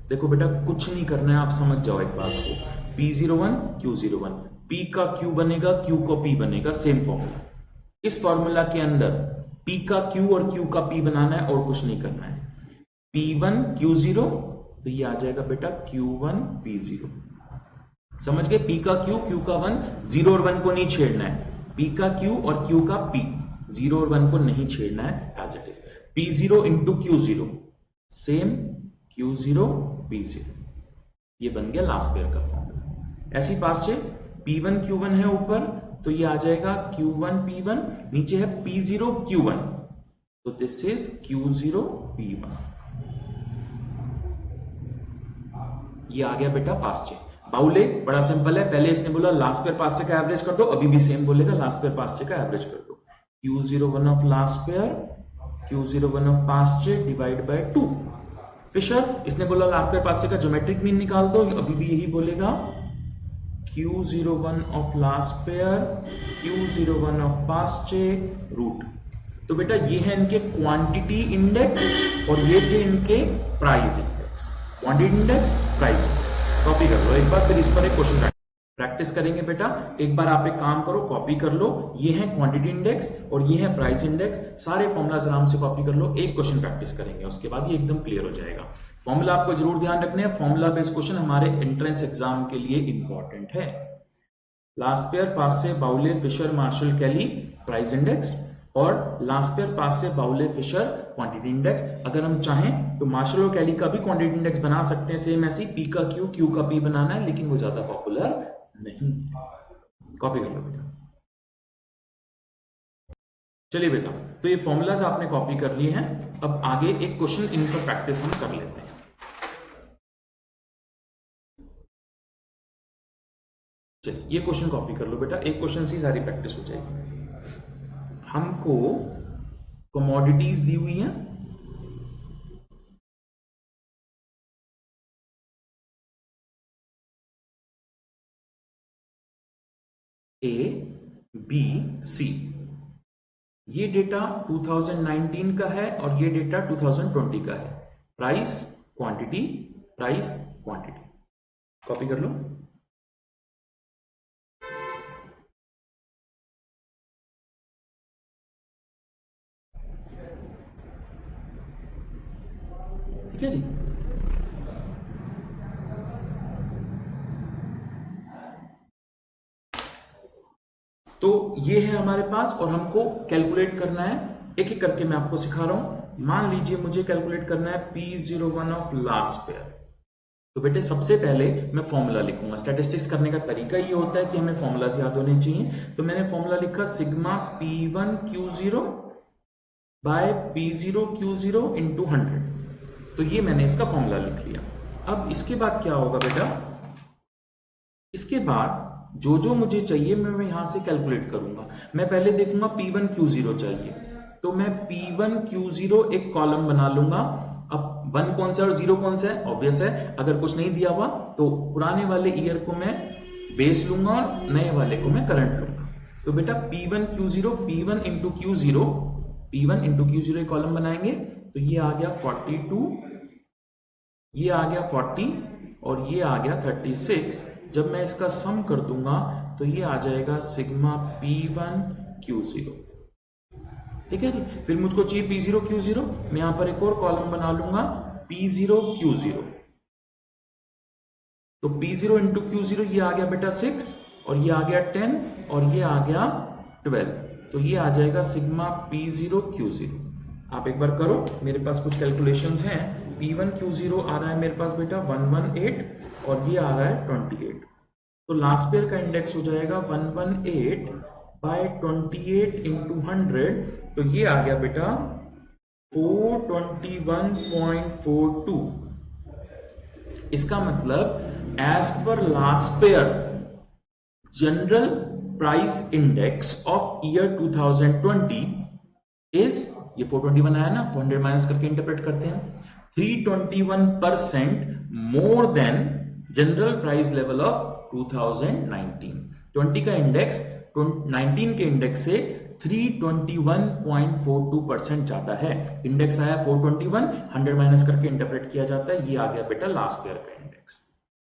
देखो बेटा कुछ नहीं करना है, आप समझ जाओ एक बात को, P01 Q01, P का Q बनेगा, Q का P बनेगा, सेम फॉर्मूला। इस फॉर्मूला के अंदर P का Q और Q का P बनाना है और कुछ नहीं करना है। P1 Q0, तो ये आ जाएगा बेटा Q1 P0। समझ गए? P का Q, Q का 1, 0 और 1 को नहीं छेड़ना है। P का Q और Q का P, 0 और 1 को नहीं छेड़ना है, as it is. P0 into Q0, same Q0 P0। ये बन गया लास्ट पेयर का फॉर्मूला। ऐसी पास से P1 Q1 है ऊपर, तो ये आ जाएगा Q1 P1, नीचे है P0 Q1, तो दिस इज Q0 P1। ये आ गया बेटा पास्चे। बाउले बड़ा सिंपल है, पहले इसने बोला लास्ट पेयर पास्चे का एवरेज कर दो, अभी भी सेम बोलेगा लास्ट पेयर पास्चे का एवरेज कर दो। Q01 of Laspeyres, Q01 of Paasche divide by 2। Fisher इसने बोला लास्ट पेयर पास्चे का ज्योमेट्रिक मीन निकाल दो, अभी भी यही बोलेगा Q01 of Laspeyres, Q01 of Paasche root. तो बेटा ये है इनके क्वांटिटी इंडेक्स और ये थे इनके price index. Quantity index, price index, copy कर लो एक बार, फिर इस पर एक क्वेश्चन प्रैक्टिस करेंगे बेटा। एक बार आप एक काम करो, कॉपी कर लो, ये है क्वांटिटी इंडेक्स और ये है प्राइस इंडेक्स, सारे फॉर्मुलाज आराम से कॉपी कर लो। एक क्वेश्चन प्रैक्टिस करेंगे, उसके बाद ये एकदम क्लियर हो जाएगा। फॉर्मूला आपको जरूर ध्यान रखने हैं, फॉर्मूला बेस्ड क्वेश्चन हमारे एंट्रेंस एग्जाम के लिए इंपॉर्टेंट है। लास्ट पेयर पास से बाउले फिशर मार्शल कैली प्राइस इंडेक्स, और लास्ट पेयर पास से बाउले फिशर क्वांटिटी इंडेक्स। अगर हम चाहें तो मार्शल और कैली का भी क्वांटिटी इंडेक्स बना सकते हैं, सेम ऐसी P का Q, Q का P बनाना है, लेकिन वो ज्यादा पॉपुलर नहीं है। कॉपी कर लो बेटा। चलिए बेटा, तो ये फॉर्मूलाज आपने कॉपी कर लिए हैं। अब आगे एक क्वेश्चन इन पर प्रैक्टिस हम कर लेते हैं। चलिए ये क्वेश्चन कॉपी कर लो बेटा, एक क्वेश्चन से सारी प्रैक्टिस हो जाएगी। हमको कमोडिटीज दी हुई हैं, A, B, C। ये डेटा 2019 का है और ये डेटा 2020 का है। Price quantity, price quantity, copy कर लो। ठीक है जी। तो ये है हमारे पास और हमको कैलकुलेट करना है, एक एक करके मैं आपको सिखा रहा हूं। मान लीजिए मुझे कैलकुलेट करना है P01 ऑफ लास्ट पेयर। तो बेटे सबसे पहले मैं फॉर्मूला लिखूंगा। स्टैटिस्टिक्स करने का तरीका ये होता है कि हमें फॉर्मूलाज याद होने चाहिए। तो मैंने फॉर्मूला लिखा sigma P1Q0 bye P0Q0 into 100। तो ये मैंने इसका फॉर्मूला लिख लिया। अब इसके बाद क्या होगा बेटा, इसके बाद जो जो मुझे चाहिए मैं यहां से कैलकुलेट करूंगा। मैं पहले देखूंगा P1Q0 चाहिए, तो मैं P1Q0 एक कॉलम बना लूंगा। अब 1 कौन सा है और 0 कौन सा है, ऑब्वियस है। अगर कुछ नहीं दिया हुआ तो पुराने वाले ईयर को मैं बेस लूंगा और नए वाले को मैं करंट लूंगा। तो बेटा P1Q0 P1 into Q0, P1 into Q0 एक कॉलम बनाएंगे। तो ये आ गया 42, ये आ गया 40 और ये आ गया 36। जब मैं इसका सम कर दूंगा तो ये आ जाएगा सिग्मा P1Q0। ठीक है जी। फिर मुझको चाहिए P0Q0, मैं यहां पर एक और कॉलम बना लूंगा P0Q0। तो P0 इंटू Q0 ये आ गया बेटा 6 और ये आ गया 10 और ये आ गया 12। तो ये आ जाएगा सिग्मा P0Q0। आप एक बार करो, मेरे पास कुछ कैलकुलेशंस हैं। P1Q0 आ रहा है मेरे पास बेटा 118 और ये आ रहा है 28। तो लास्ट पेयर का इंडेक्स हो जाएगा 118 बाय 28 इंटू 100। तो ये आ गया बेटा 421.42। इसका मतलब as per Laspeyres general price index of year 2020 is, ये 421 आया ना, 400 माइनस करके इंटरप्रेट करते हैं, 321% more than general price level of 2019। 20 का इंडेक्स 19 के इंडेक्स से 321.42% ज्यादा है। इंडेक्स आया 421, 100 माइनस करके इंटरप्रेट किया जाता है, ये आ गया बेटा लास्ट ईयर का इंडेक्स।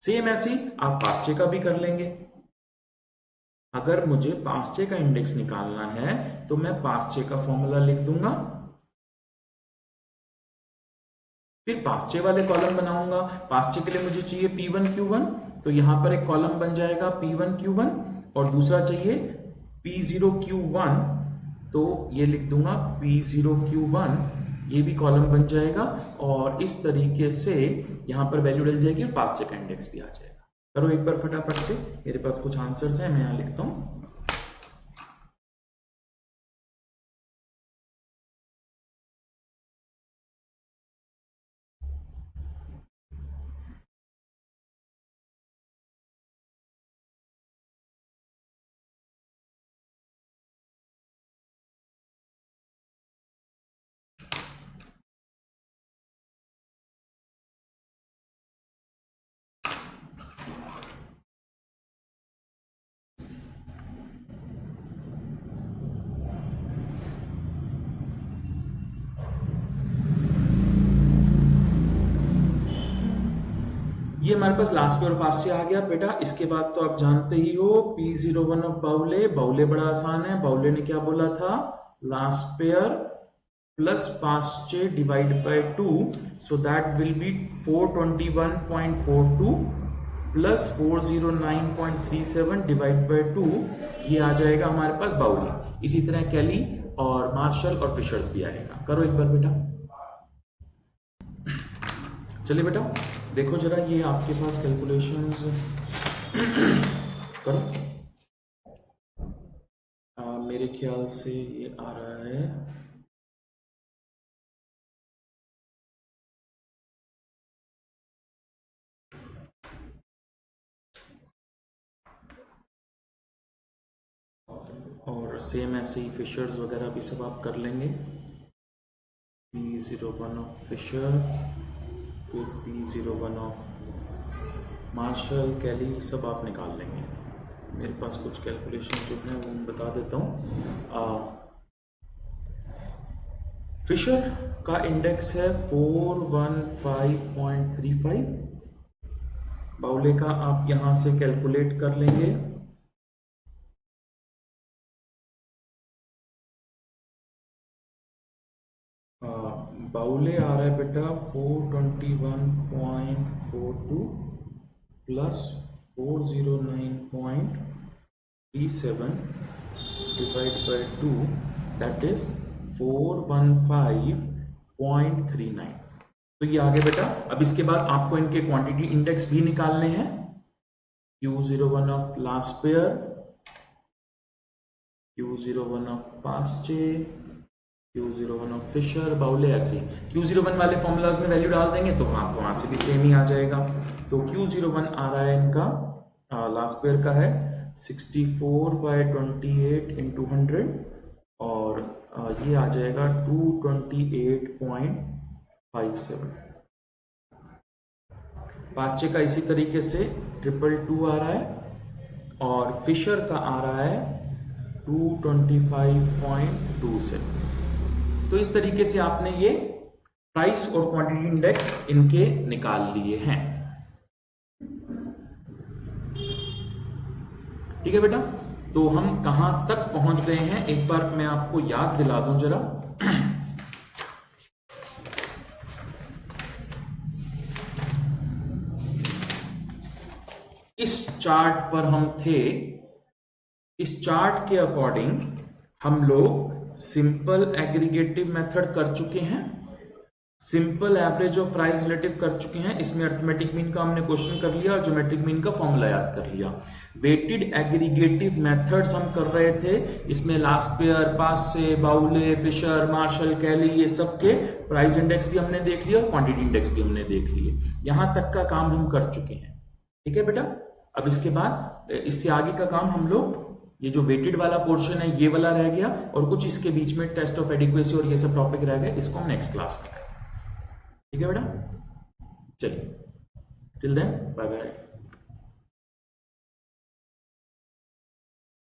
सेम ऐसे आप पास्चे का भी कर लेंगे। अगर मुझे पास्चे का इंडेक्स निकालना है तो मैं पास्चे का फॉर्मूला लिख दूंगा, फिर पास्चे वाले कॉलम बनाऊंगा। पास्चे के लिए मुझे चाहिए P1Q1, तो यहां पर एक कॉलम बन जाएगा P1Q1 और दूसरा चाहिए P0Q1, तो ये लिख दूंगा P0Q1, ये भी कॉलम बन जाएगा और इस तरीके से यहां पर वैल्यू डल जाएगी और पास्चे का इंडेक्स भी आ जाएगा। करो एक बार फटाफट से, मेरे पास कुछ आंसर्स हैं, मैं यहां लिखता हूं। ये हमारे पास लास्ट पेयर पास से आ गया बेटा। इसके बाद तो आप जानते ही हो P01 ऑफ बाउले। बाउले बड़ा आसान है, बाउले ने क्या बोला था, Laspeyres plus Paasche divide by 2, so that will be 421.42 plus 409.37 divide by 2, ये आ जाएगा हमारे पास बाउले। इसी तरह कैली और मार्शल और फिशर्स भी आएगा। करो एक बार बेटा, चलिए बेटा देखो जरा, ये आपके पास कैलकुलेशंस करो। मेरे ख्याल से ये आ रहा है और सेम ऐसे ही फिशर्स वगैरह भी सब आप कर लेंगे। P01 ऑफ फिशर, फिर P01 ऑफ मार्शल, कैली, सब आप निकाल लेंगे। मेरे पास कुछ कैलकुलेशन जो है वो मैं बता देता हूँ। फिशर का इंडेक्स है 415.35। बाउले का आप यहां से कैलकुलेट कर लेंगे, बाउले आ रहा है बेटा 421.42 plus 409.37 divide by 2, that is 415.39। तो ये आगे बेटा। अब इसके बाद आपको इनके क्वांटिटी इंडेक्स भी निकालने हैं। Q01 of Laspeyres, Q01 of Paasche, Q01 of Fisher, Bowley, ऐसे Q01 वाले फॉर्मूलाज में वैल्यू डाल देंगे तो आपको वहां से भी सेम ही आ जाएगा। तो Q01 आ रहा है इनका लास्पेयर का है 64/28 इंटू 100 और ये आ जाएगा 228.57। पास्चे का इसी तरीके से 222 आ रहा है और फिशर का आ रहा है 225.27। तो इस तरीके से आपने ये प्राइस और क्वांटिटी इंडेक्स इनके निकाल लिए हैं। ठीक है बेटा, तो हम कहां तक पहुंच गए हैं एक बार मैं आपको याद दिला दूं जरा। इस चार्ट पर हम थे। इस चार्ट के अकॉर्डिंग हम लोग सिंपल एग्रीगेटिव मेथड कर चुके हैं, simple average of price relative कर चुके हैं, इसमें अर्थमेटिक मीन का हमने क्वेश्चन कर लिया और ज्योमेट्रिक मीन का फॉर्मूला याद कर लिया। वेटेड एग्रीगेटिव मेथड्स हम कर रहे थे, इसमें लास्पेयर, पास्चे, बाउले, फिशर, मार्शल, कैली, ये सब के प्राइस इंडेक्स भी हमने देख लिया और क्वांटिटी इंडेक्स भी हमने देख लिए। यहां तक का काम हम कर चुके हैं। ठीक है बेटा, अब इसके बाद इससे आगे का काम हम लोग, ये जो वेटेड वाला पोर्शन है ये वाला रह गया और कुछ इसके बीच में टेस्ट ऑफ एडिक्वेसी और ये सब टॉपिक रह गए, इसको हम नेक्स्ट क्लास में करेंगे। ठीक है बेटा, चलिए, टिल देन बाय बाय।